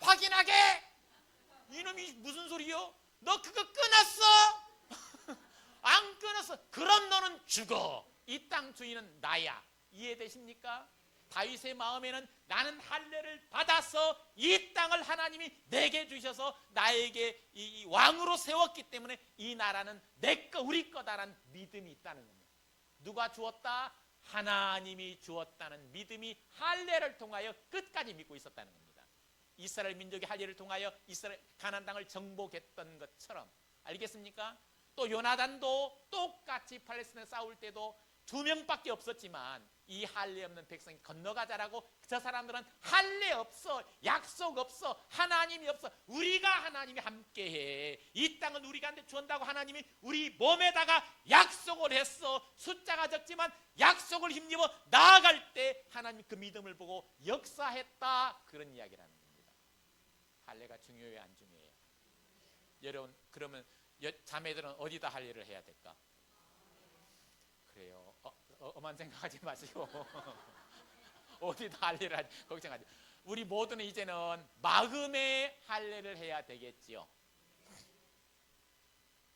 확인하게. 이놈이 무슨 소리요? 너 그거 끊었어? 안 끊었어? 그럼 너는 죽어. 이 땅 주인은 나야. 이해되십니까? 다윗의 마음에는 나는 할례를 받아서 이 땅을 하나님이 내게 주셔서 나에게 이 왕으로 세웠기 때문에 이 나라는 내 거, 우리 거다라는 믿음이 있다는 겁니다. 누가 주었다? 하나님이 주었다는 믿음이 할례를 통하여 끝까지 믿고 있었다는 겁니다. 이스라엘 민족이 할례를 통하여 이스라엘 가나안 땅을 정복했던 것처럼. 알겠습니까? 또 요나단도 똑같이 팔레스타인 싸울 때도 2명밖에 없었지만 이 할례 없는 백성이 건너가자라고, 저 사람들은 할례 없어, 약속 없어, 하나님이 없어, 우리가 하나님이 함께해, 이 땅은 우리가 주었다고 하나님이 우리 몸에다가 약속을 했어. 숫자가 적지만 약속을 힘입어 나아갈 때 하나님 그 믿음을 보고 역사했다, 그런 이야기라는 겁니다. 할례가 중요해요, 안 중요해요? 여러분, 그러면 자매들은 어디다 할례를 해야 될까? 그래요. 엄한 생각하지 마시고 어디다 할례를 하지 걱정하지. 우리 모두는 이제는 마음의 할례를 해야 되겠지요.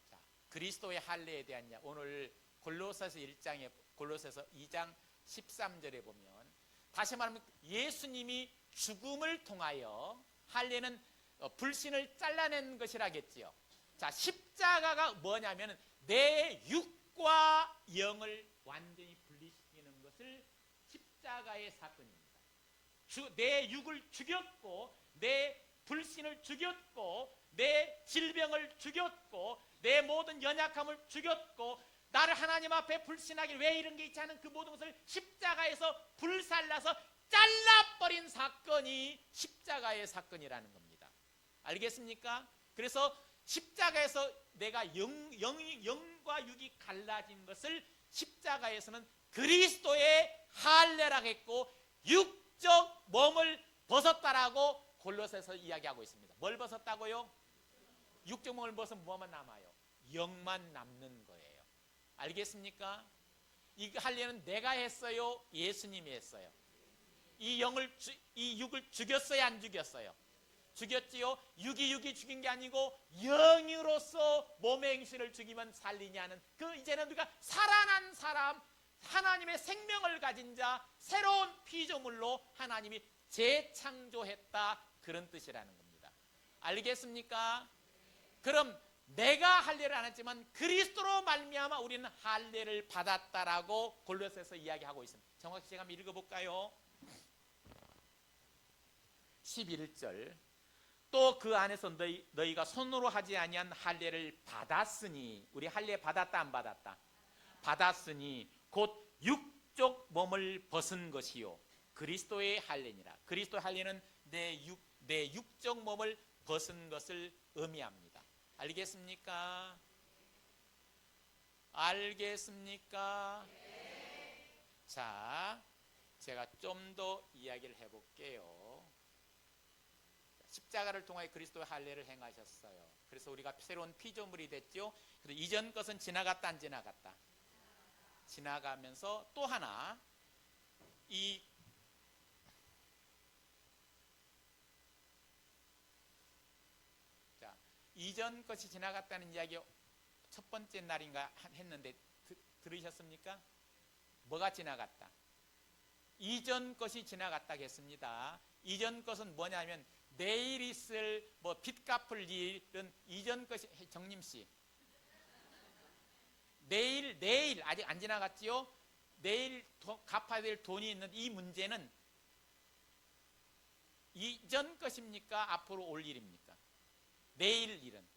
자, 그리스도의 할례에 대한 오늘 골로새서 1장에 골로새서 2장 13절에 보면, 다시 말하면 예수님이 죽음을 통하여 할례는 불신을 잘라낸 것이라겠지요. 자, 십자가가 뭐냐면 내 육과 영을 완전히 분리시키는 것을 십자가의 사건입니다. 내 육을 죽였고, 내 불신을 죽였고, 내 질병을 죽였고, 내 모든 연약함을 죽였고, 나를 하나님 앞에 불신하게 왜 이런 게 있지 않은 그 모든 것을 십자가에서 불살라서 잘라버린 사건이 십자가의 사건이라는 겁니다. 알겠습니까? 그래서 십자가에서 내가 영과 육이 갈라진 것을 십자가에서는 그리스도의 할례라고 했고, 육적 몸을 벗었다라고 골로새서 이야기하고 있습니다. 뭘 벗었다고요? 육적 몸을 벗으면 뭐만 남아요? 영만 남는 거예요. 알겠습니까? 이 할례는 내가 했어요? 예수님이 했어요? 이 육을 죽였어요? 안 죽였어요? 죽였지요. 육이 죽인 게 아니고 영으로서 몸의 행실을 죽이면 살리냐는, 그 이제는 우리가 살아난 사람, 하나님의 생명을 가진 자, 새로운 피조물로 하나님이 재창조했다, 그런 뜻이라는 겁니다. 알겠습니까? 그럼 내가 할례를 안 했지만 그리스도로 말미암아 우리는 할례를 받았다라고 골로새서 이야기하고 있습니다. 정확히 제가 한번 읽어볼까요? 11절, 또 그 안에서 너희가 손으로 하지 아니한 할례를 받았으니, 우리 할례 받았다 안 받았다? 받았으니 곧 육적 몸을 벗은 것이요. 그리스도의 할례니라. 그리스도의 할례는 내 육적 몸을 벗은 것을 의미합니다. 알겠습니까? 알겠습니까? 자, 제가 좀 더 이야기를 해볼게요. 십자가를 통하여 그리스도의 할례를 행하셨어요. 그래서 우리가 새로운 피조물이 됐죠. 그래서 이전 것은 지나갔다 안 지나갔다? 지나가면서 또 하나 이전 것이 지나갔다는 이야기 첫 번째 날인가 했는데 들으셨습니까? 뭐가 지나갔다? 이전 것이 지나갔다 했습니다. 이전 것은 뭐냐면 내일 있을 빚 갚을 일은 이전 것이, 정림씨, 내일 아직 안 지나갔지요? 내일 갚아야 될 돈이 있는 이 문제는 이전 것입니까? 앞으로 올 일입니까? 내일 일은.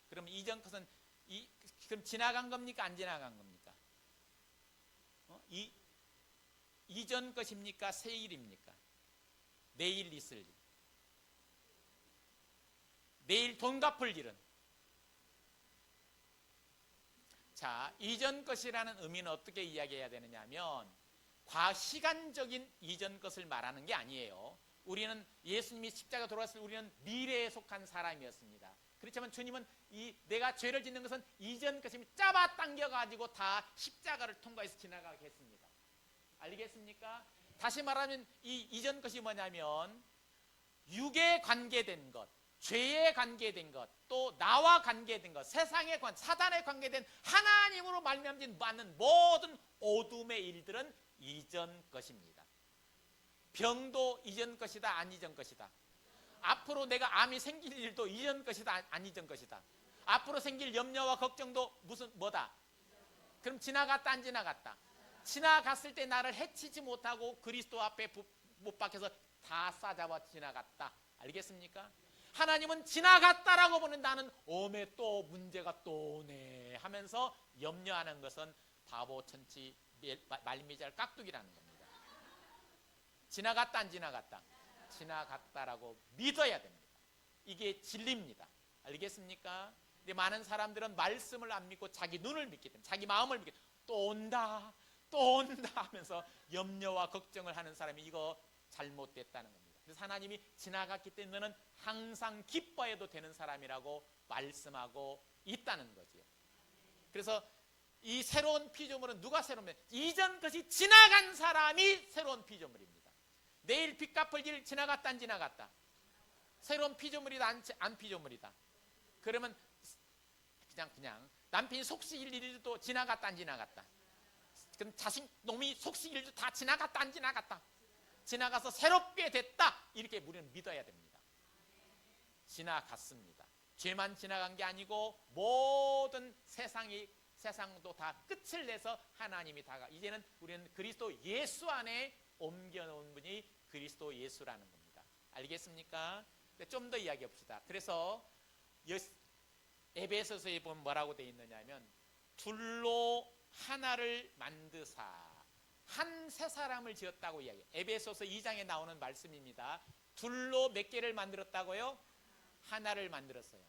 그럼 이전 것은 그럼 지나간 겁니까? 안 지나간 겁니까? 이전 것입니까? 새 일입니까? 내일 있을 일. 내일 돈 갚을 일은. 자, 이전 것이라는 의미는 어떻게 이야기해야 되느냐 하면 과시간적인 이전 것을 말하는 게 아니에요. 우리는 예수님이 십자가 돌아왔을 때 우리는 미래에 속한 사람이었습니다. 그렇지만 주님은 내가 죄를 짓는 것은 이전 것이 잡아당겨 가지고 다 십자가를 통과해서 지나가게 했습니다. 알겠습니까? 다시 말하면 이 이전 것이 뭐냐면 육에 관계된 것, 죄에 관계된 것, 또 나와 관계된 것, 세상에 사단에 관계된 하나님으로 말미암진 많은 모든 어둠의 일들은 이전 것입니다. 병도 이전 것이다, 안 이전 것이다? 앞으로 내가 암이 생길 일도 이전 것이다, 안 이전 것이다? 앞으로 생길 염려와 걱정도 뭐다? 그럼 지나갔다, 안 지나갔다? 지나갔을 때 나를 해치지 못하고 그리스도 앞에 못 박혀서 다 싸잡아 지나갔다. 알겠습니까? 하나님은 지나갔다라고 보는 나는 어메 또 문제가 또 오네 하면서 염려하는 것은 바보 천치 말미잘 깍두기라는 겁니다. 지나갔다, 안 지나갔다? 지나갔다라고 믿어야 됩니다. 이게 진리입니다. 알겠습니까? 근데 많은 사람들은 말씀을 안 믿고 자기 눈을 믿기 때문에, 자기 마음을 믿기 때문에 또 온다 하면서 염려와 걱정을 하는 사람이 이거 잘못됐다는 겁니다. 그래서 하나님이 지나갔기 때문에 너는 항상 기뻐해도 되는 사람이라고 말씀하고 있다는 거지요. 그래서 이 새로운 피조물은 누가 새로운 피조물? 이전 것이 지나간 사람이 새로운 피조물입니다. 내일 빚 갚을 일 지나갔다, 안 지나갔다? 새로운 피조물이다, 안 피조물이다? 그러면 그냥 남편이 속시일 일도 지나갔다, 안 지나갔다? 그럼 자식 놈이 속시일 일도 다 지나갔다, 안 지나갔다? 지나가서 새롭게 됐다, 이렇게 우리는 믿어야 됩니다. 지나갔습니다. 죄만 지나간 게 아니고 모든 세상도 다 끝을 내서 하나님이 이제는 우리는 그리스도 예수 안에 옮겨놓은 분이 그리스도 예수라는 겁니다. 알겠습니까? 좀 더 이야기해 봅시다. 그래서 에베소서에 보면 뭐라고 되어 있느냐 하면 둘로 하나를 만드사 한 세 사람을 지었다고 이야기해요. 에베소서 2장에 나오는 말씀입니다. 둘로 몇 개를 만들었다고요? 하나를 만들었어요.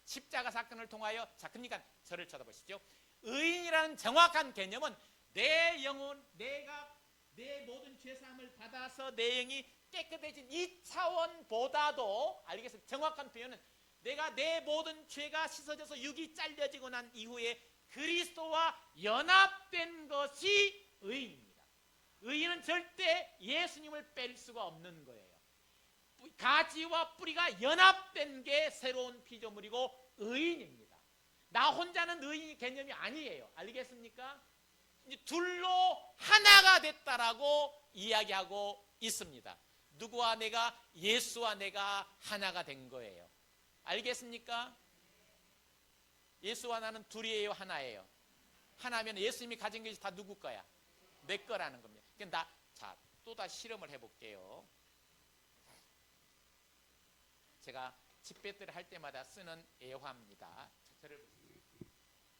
십자가 사건을 통하여. 자, 그러니까 저를 쳐다보시죠. 의인이라는 정확한 개념은 내 영혼, 내가 내 모든 죄사함을 받아서 내 영이 깨끗해진 이 차원보다도, 알겠습니까? 정확한 표현은 내가 내 모든 죄가 씻어져서 육이 잘려지고 난 이후에 그리스도와 연합된 것이 의인입니다. 의인은 절대 예수님을 뺄 수가 없는 거예요. 가지와 뿌리가 연합된 게 새로운 피조물이고 의인입니다. 나 혼자는 의인 개념이 아니에요. 알겠습니까? 둘로 하나가 됐다라고 이야기하고 있습니다. 누구와 내가? 예수와 내가 하나가 된 거예요. 알겠습니까? 예수와 나는 둘이에요, 하나예요? 하나면 예수님이 가진 것이 다 누구 거야? 내 거라는 겁니다. 자, 또다시 실험을 해볼게요. 제가 집회들을 할 때마다 쓰는 애화입니다.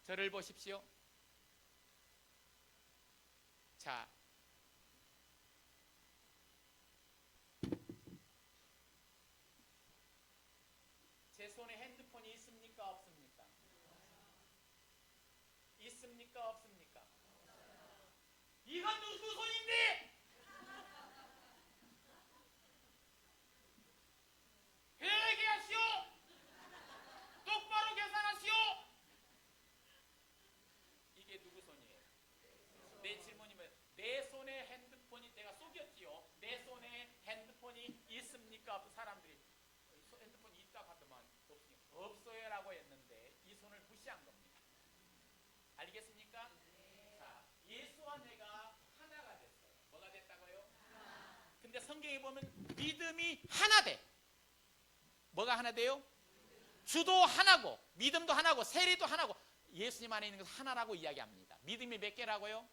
저를 보십시오. 자, 핸드폰이 있습니까? 없습니까? 있습니까? 없습니까? 이건 누구 손인데? 회개하시오. 똑바로 계산하시오. 이게 누구 손이에요? 내 질문이 뭐예요? 내 손에 핸드폰이, 내가 속였지요. 내 손에 핸드폰이 있습니까? 사람들이 핸드폰이 있다고 하더만 없어요라고 했는데 이 손을 무시한 겁니다. 알겠습니까? 자, 예수와 내가 하나가 됐어요. 뭐가 됐다고요? 근데 성경에 보면 믿음이 하나 돼. 뭐가 하나 돼요? 주도 하나고 믿음도 하나고 세례도 하나고 예수님 안에 있는 것은 하나라고 이야기합니다. 믿음이 몇 개라고요?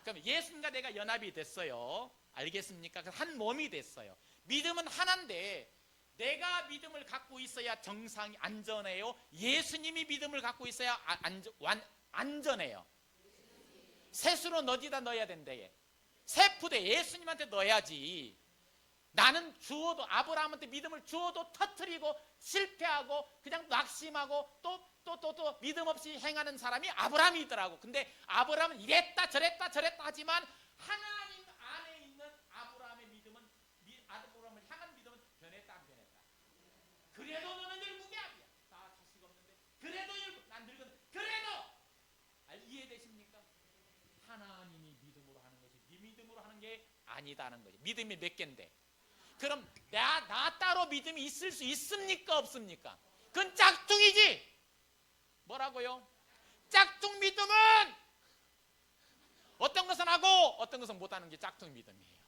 그럼 예수님과 내가 연합이 됐어요. 알겠습니까? 한 몸이 됐어요. 믿음은 하나인데 내가 믿음을 갖고 있어야 정상이 안전해요. 예수님이 믿음을 갖고 있어야 안전해요. 셋으로 너지다 넣어야 된대. 세푸대 예수님한테 넣어야지. 나는 주어도 아브라함한테 믿음을 주어도 터뜨리고 실패하고 그냥 낙심하고 또 믿음 없이 행하는 사람이 아브라함이더라고. 근데 아브라함은 이랬다 저랬다 하지만 하나님 안에 있는 아브라함의 믿음은, 아브라함을 향한 믿음은 변했다 안 변했다? 그래도 너는 열무개합이야. 나 자식 없는데 그래도 난 늙은 그래도 이해되십니까? 하나님이 믿음으로 하는 것이 네 믿음으로 하는 게 아니다는 거지. 믿음이 몇 개인데? 그럼 나 따로 믿음이 있을 수 있습니까? 없습니까? 그건 짝퉁이지. 뭐라고요? 짝퉁 믿음은 어떤 것은 하고 어떤 것은 못하는 게 짝퉁 믿음이에요.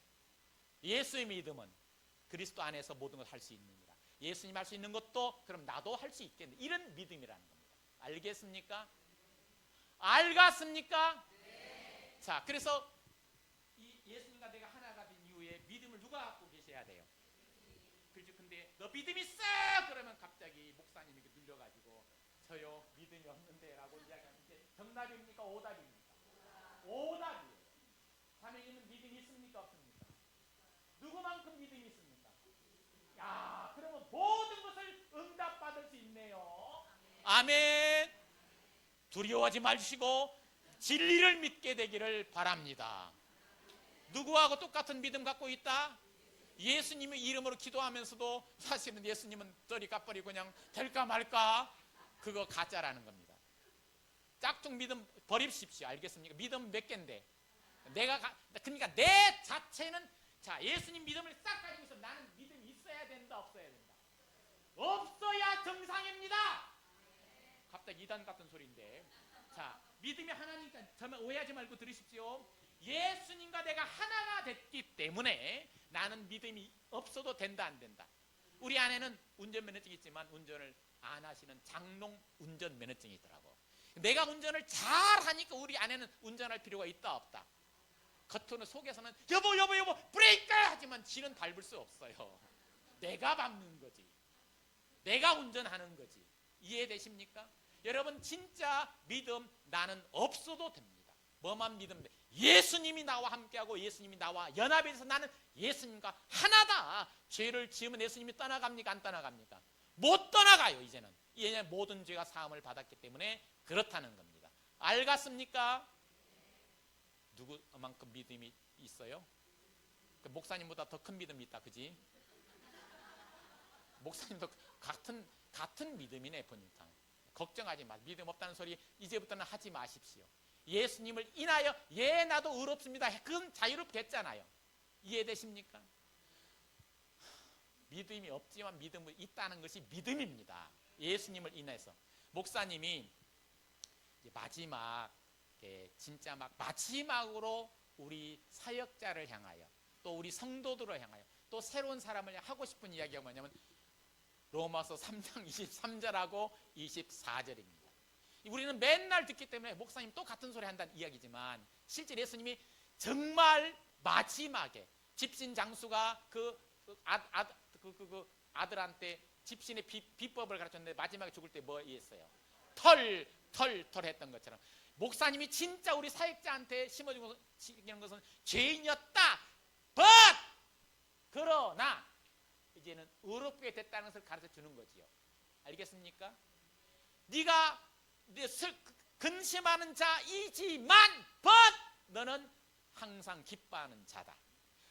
예수의 믿음은 그리스도 안에서 모든 걸 할 수 있느니라. 예수님 할 수 있는 것도 그럼 나도 할 수 있겠네. 이런 믿음이라는 겁니다. 알겠습니까? 알겠습니까? 네. 자, 그래서 이 예수님과 내가 하나가 된 이후에 믿음을 누가 갖고 계셔야 돼요? 그렇죠. 근데 너 믿음 있어? 그러면 갑자기 목사님이 눌려가지고 저요 믿음이 없는데 라고 이야기하는데 정답입니까? 오답입니까? 오답이에요. 자매님은 믿음이 있습니까? 없습니까? 누구만큼 믿음이 있습니까? 야, 그러면 모든 것을 응답받을 수 있네요. 아멘. 두려워하지 마시고 진리를 믿게 되기를 바랍니다. 누구하고 똑같은 믿음 갖고 있다? 예수님의 이름으로 기도하면서도 사실은 예수님은 저리 까버리고 그냥 될까 말까 그거 가짜라는 겁니다. 짝퉁 믿음 버립십시오. 알겠습니까? 믿음 몇 개인데 그러니까 내 자체는 자 예수님 믿음을 싹 가지고 있어. 나는 믿음이 있어야 된다 없어야 된다? 없어야 정상입니다. 갑자기 이단 같은 소리인데 자 믿음이 하나니까 정말 오해하지 말고 들으십시오. 예수님과 내가 하나가 됐기 때문에 나는 믿음이 없어도 된다 안 된다? 우리 안에는 운전면허증이 있지만 운전을 안 하시는 장롱 운전면허증이 있더라고. 내가 운전을 잘하니까 우리 안에는 운전할 필요가 있다 없다? 겉으로 속에서는 여보 브레이크 하지만 지는 밟을 수 없어요. 내가 밟는 거지. 내가 운전하는 거지. 이해되십니까? 여러분 진짜 믿음 나는 없어도 됩니다. 뭐만 믿으면 돼? 예수님이 나와 함께하고 예수님이 나와 연합해서 나는 예수님과 하나다. 죄를 지으면 예수님이 떠나갑니까? 안 떠나갑니까? 못 떠나가요. 이제는 모든 죄가 사함을 받았기 때문에 그렇다는 겁니다. 알겠습니까? 누구만큼 믿음이 있어요? 목사님보다 더 큰 믿음이 있다. 그지? 목사님도 같은 믿음이네 보니까. 걱정하지 마. 믿음 없다는 소리 이제부터는 하지 마십시오. 예수님을 인하여 나도 의롭습니다. 그건 자유롭게 했잖아요. 이해되십니까? 믿음이 없지만 믿음이 있다는 것이 믿음입니다. 예수님을 인해서. 목사님이 마지막 진짜 막 마지막으로 우리 사역자를 향하여 또 우리 성도들을 향하여 또 새로운 사람을 하고 싶은 이야기가 뭐냐면 로마서 3장 23절하고 24절입니다. 우리는 맨날 듣기 때문에 목사님 또 같은 소리 한다는 이야기지만 실제 예수님이 정말 마지막에 집신 장수가 그 아들한테 집신의 비법을 가르쳤는데 마지막에 죽을 때 뭐 했어요? 털 했던 것처럼 목사님이 진짜 우리 사역자한테 심어주는 것은 죄인이었다. But 그러나 이제는 의롭게 됐다는 것을 가르쳐 주는 거지요. 알겠습니까? 네가 근심하는 자이지만 벗 너는 항상 기뻐하는 자다.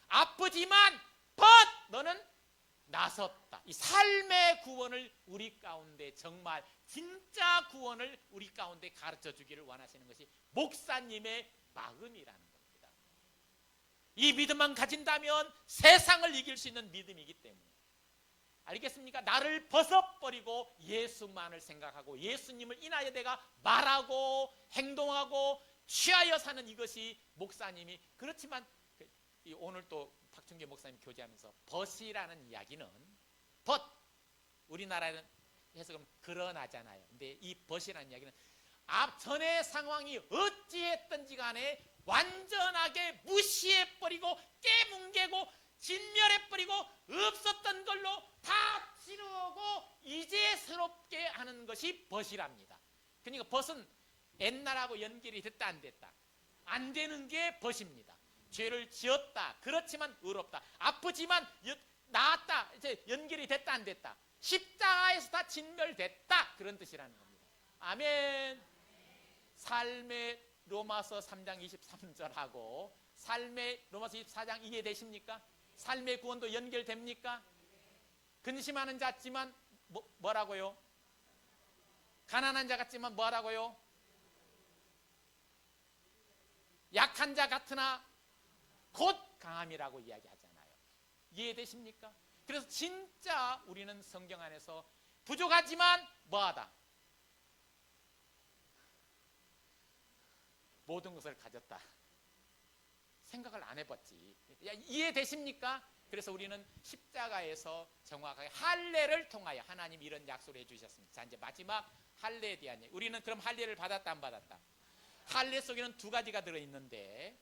아프지만 벗 너는 나섰다. 이 삶의 구원을 우리 가운데 정말 진짜 구원을 우리 가운데 가르쳐 주기를 원하시는 것이 목사님의 마음이라는 겁니다. 이 믿음만 가진다면 세상을 이길 수 있는 믿음이기 때문에 알겠습니까? 나를 벗어버리고 예수만을 생각하고 예수님을 인하여 내가 말하고 행동하고 취하여 사는 이것이 목사님이 그렇지만 오늘 또 박충계 목사님 교제하면서 벗이라는 이야기는 벗 우리나라에는 해석하면 그러나잖아요. 근데 이 벗이라는 이야기는 앞전의 상황이 어찌했든지 간에 완전하게 무시해버리고 깨뭉개고 진멸해버리고 없었던 걸로 다 치르고 이제 새롭게 하는 것이 벗이랍니다. 그러니까 벗은 옛날하고 연결이 됐다 안 됐다 안 되는 게 벗입니다. 죄를 지었다 그렇지만 의롭다 아프지만 나았다 이제 연결이 됐다 안 됐다 십자가에서 다 진멸됐다 그런 뜻이라는 겁니다. 아멘. 삶의 로마서 3장 23절하고 삶의 로마서 24장 이해되십니까? 삶의 구원도 연결됩니까? 근심하는 자지만 뭐라고요? 가난한 자 같지만 뭐라고요? 약한 자 같으나 곧 강함이라고 이야기하잖아요. 이해되십니까? 그래서 진짜 우리는 성경 안에서 부족하지만 뭐하다? 모든 것을 가졌다. 생각을 안 해봤지. 이해되십니까? 그래서 우리는 십자가에서 정확하게 할례를 통하여 하나님 이런 약속을 해주셨습니다. 자 이제 마지막 할례에 대한 얘기. 우리는 그럼 할례를 받았다 안 받았다? 할례 속에는 두 가지가 들어있는데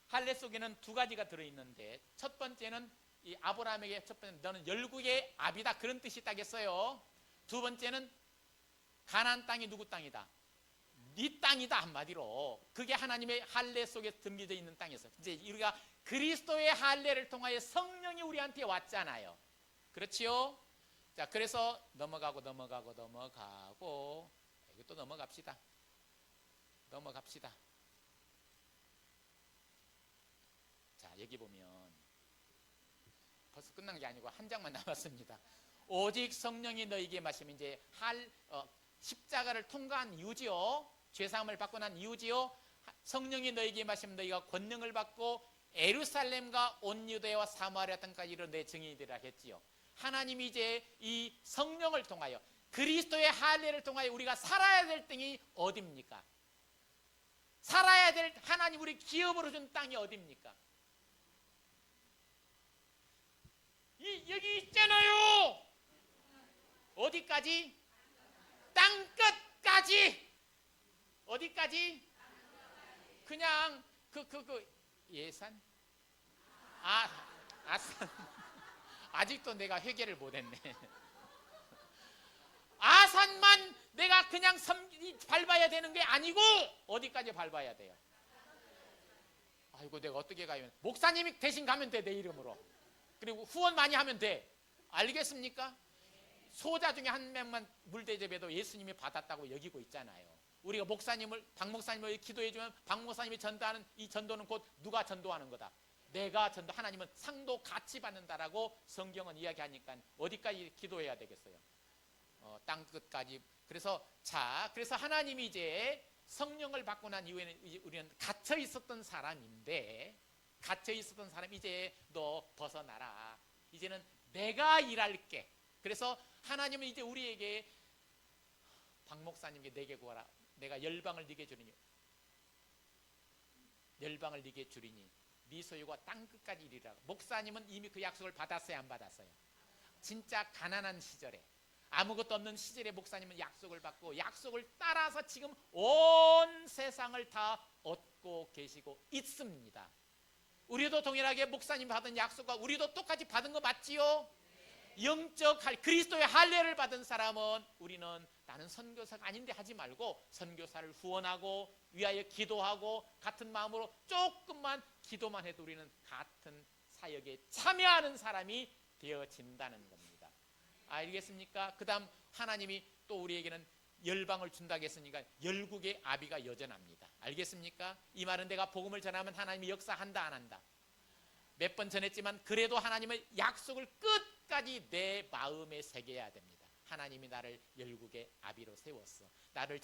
할례 속에는 두 가지가 들어있는데 첫 번째는 이 아브라함에게 첫 번째는 너는 열국의 아비다 그런 뜻이 있다겠어요. 두 번째는 가나안 땅이 누구 땅이다? 네 땅이다 한마디로 그게 하나님의 할례 속에 담겨져 있는 땅이었어요. 이제 우리가 그리스도의 할례를 통하여 성령이 우리한테 왔잖아요. 그렇지요? 자 그래서 넘어가고 이것도 넘어갑시다. 자 여기 보면 벌써 끝난 게 아니고 한 장만 남았습니다. 오직 성령이 너희에게 마시면 이제 십자가를 통과한 이유지요. 죄사함을 받고 난 이유지요. 성령이 너희에게 마시면 너희가 권능을 받고 예루살렘과 온 유대와 사마리아 땅까지 이르러 내 증인이 되리라 했지요. 하나님이 이제 이 성령을 통하여 그리스도의 할례를 통하여 우리가 살아야 될 땅이 어디입니까? 살아야 될 하나님 우리 기업으로 준 땅이 어디입니까? 여기 있잖아요. 어디까지? 땅끝까지. 어디까지? 그냥 예산? 아산. 아직도 내가 회개를 못했네. 아산만 내가 그냥 밟아야 되는 게 아니고 어디까지 밟아야 돼요? 아이고 내가 어떻게 가요? 목사님이 대신 가면 돼 내 이름으로. 그리고 후원 많이 하면 돼. 알겠습니까? 소자 중에 한 명만 물대접해도 예수님이 받았다고 여기고 있잖아요. 우리가 박 목사님을 기도해주면 박 목사님이 전도하는 이 전도는 곧 누가 전도하는 거다? 내가 전도. 하나님은 상도 같이 받는다라고 성경은 이야기하니까 어디까지 기도해야 되겠어요? 땅끝까지. 그래서 하나님이 이제 성령을 받고 난 이후에는 우리는 갇혀 있었던 사람인데 이제 너 벗어나라. 이제는 내가 일할게. 그래서 하나님은 이제 우리에게 박 목사님께 내게 구하라. 내가 열방을 네게 주리니 네 소유가 땅끝까지 이르리라. 목사님은 이미 그 약속을 받았어요 안 받았어요? 진짜 가난한 시절에 아무것도 없는 시절에 목사님은 약속을 받고 약속을 따라서 지금 온 세상을 다 얻고 계시고 있습니다. 우리도 동일하게 목사님 받은 약속과 우리도 똑같이 받은 거 맞지요? 영적 그리스도의 할례를 받은 사람은 우리는 나는 선교사가 아닌데 하지 말고 선교사를 후원하고 위하여 기도하고 같은 마음으로 조금만 기도만 해도 우리는 같은 사역에 참여하는 사람이 되어진다는 겁니다. 알겠습니까? 그 다음 하나님이 또 우리에게는 열방을 준다고 했으니까 열국의 아비가 여전합니다. 알겠습니까? 이 말은 내가 복음을 전하면 하나님이 역사한다 안 한다? 몇 번 전했지만 그래도 하나님의 약속을 끝까지 내 마음에 새겨야 됩니다. 하나님이 나를 열국의 아비로 세웠어. 나를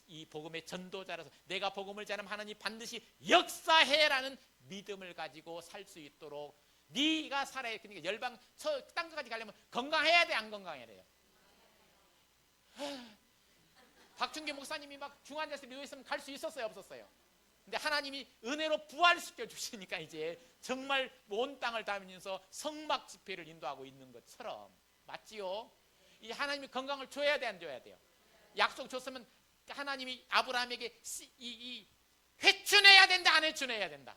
이 복음의 전도자라서 내가 복음을 전하면 하나님 반드시 역사해라는 믿음을 가지고 살 수 있도록 네가 살아야. 그러니까 열방 저 땅까지 가려면 건강해야 돼, 안 건강해야 돼요? 박준규 목사님이 막 중환자실에 누워있으면 갈 수 있었어요, 없었어요? 근데 하나님이 은혜로 부활시켜 주시니까 이제 정말 온 땅을 다니면서 성막 집회를 인도하고 있는 것처럼. 맞지요? 이 하나님이 건강을 줘야 돼, 안 줘야 돼요? 약속 줬으면 하나님이 아브라함에게 회춘해야 된다, 안 회춘해야 된다?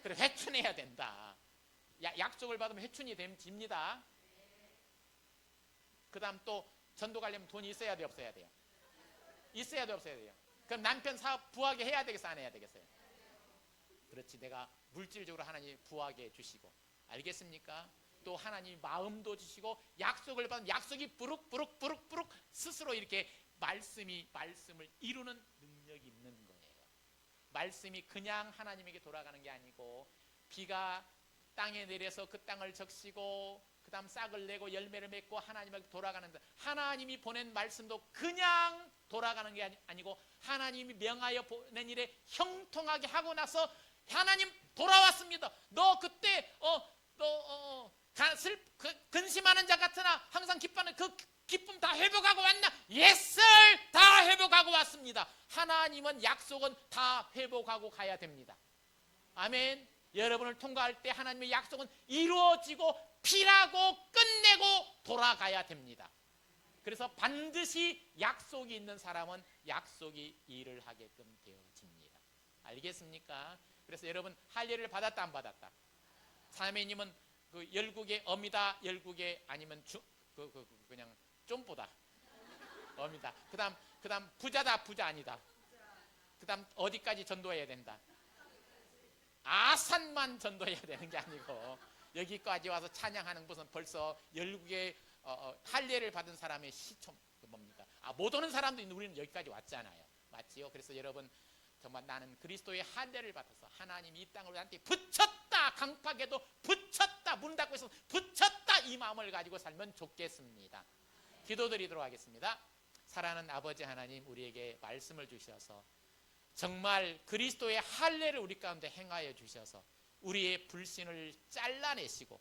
그래, 회춘해야 된다. 약속을 받으면 회춘이 됩니다. 그 다음 또 전도 가려면 돈이 있어야 돼, 없어야 돼요? 있어야 돼, 없어야 돼요? 그럼 남편 사업 부하게 해야 되겠어, 안 해야 되겠어요? 그렇지, 내가 물질적으로 하나님 부하게 해주시고, 알겠습니까? 또 하나님 마음도 주시고 약속을 받은 약속이 부룩부룩 스스로 이렇게 말씀을 이루는 능력이 있는 거예요. 말씀이 그냥 하나님에게 돌아가는 게 아니고 비가 땅에 내려서 그 땅을 적시고 그 다음 싹을 내고 열매를 맺고 하나님에게 돌아가는, 하나님이 보낸 말씀도 그냥 돌아가는 게 아니고 하나님이 명하여 보낸 일에 형통하게 하고 나서 하나님 돌아왔습니다. 너 그때 근심하는 자 같으나 항상 기뻐하는 그 기쁨 다 회복하고 왔나? 예스! 다 회복하고 왔습니다. 하나님은 약속은 다 회복하고 가야 됩니다. 아멘. 여러분을 통과할 때 하나님의 약속은 이루어지고 피라고 끝내고 돌아가야 됩니다. 그래서 반드시 약속이 있는 사람은 약속이 일을 하게끔 되어집니다. 알겠습니까? 그래서 여러분 할례를 받았다 안 받았다? 사매님은 그 열국의 어미다, 열국의 아니면 그냥 좀보다 어미다. 그다음 부자다, 부자 아니다. 그다음 어디까지 전도해야 된다? 아산만 전도해야 되는 게 아니고 여기까지 와서 찬양하는 것은 벌써 열국의 할례를 받은 사람의 시초 뭡니까? 못 오는 사람도 있는데 우리는 여기까지 왔잖아요. 맞지요? 그래서 여러분 정말 나는 그리스도의 할례를 받아서 하나님이 이 땅을 나한테 붙였다, 강팍에도 붙였다, 문 닫고 있어서 붙였다, 이 마음을 가지고 살면 좋겠습니다. 기도드리도록 하겠습니다. 사랑하는 아버지 하나님, 우리에게 말씀을 주셔서 정말 그리스도의 할례를 우리 가운데 행하여 주셔서 우리의 불신을 잘라내시고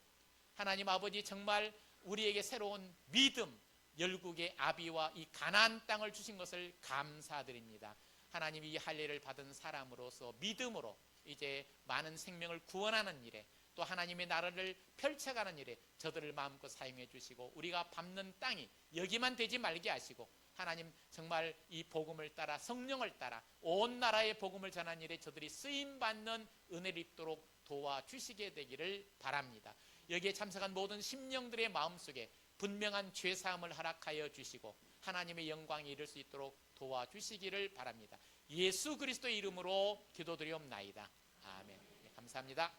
하나님 아버지 정말 우리에게 새로운 믿음, 열국의 아비와 이 가나안 땅을 주신 것을 감사드립니다. 하나님이 이 할례를 받은 사람으로서 믿음으로 이제 많은 생명을 구원하는 일에 또 하나님의 나라를 펼쳐가는 일에 저들을 마음껏 사용해 주시고 우리가 밟는 땅이 여기만 되지 말게 하시고 하나님 정말 이 복음을 따라 성령을 따라 온 나라의 복음을 전하는 일에 저들이 쓰임받는 은혜를 입도록 도와주시게 되기를 바랍니다. 여기에 참석한 모든 심령들의 마음속에 분명한 죄사함을 허락하여 주시고 하나님의 영광에 이를 수 있도록 도와주시기를 바랍니다. 예수 그리스도의 이름으로 기도드리옵나이다. 아멘. 감사합니다.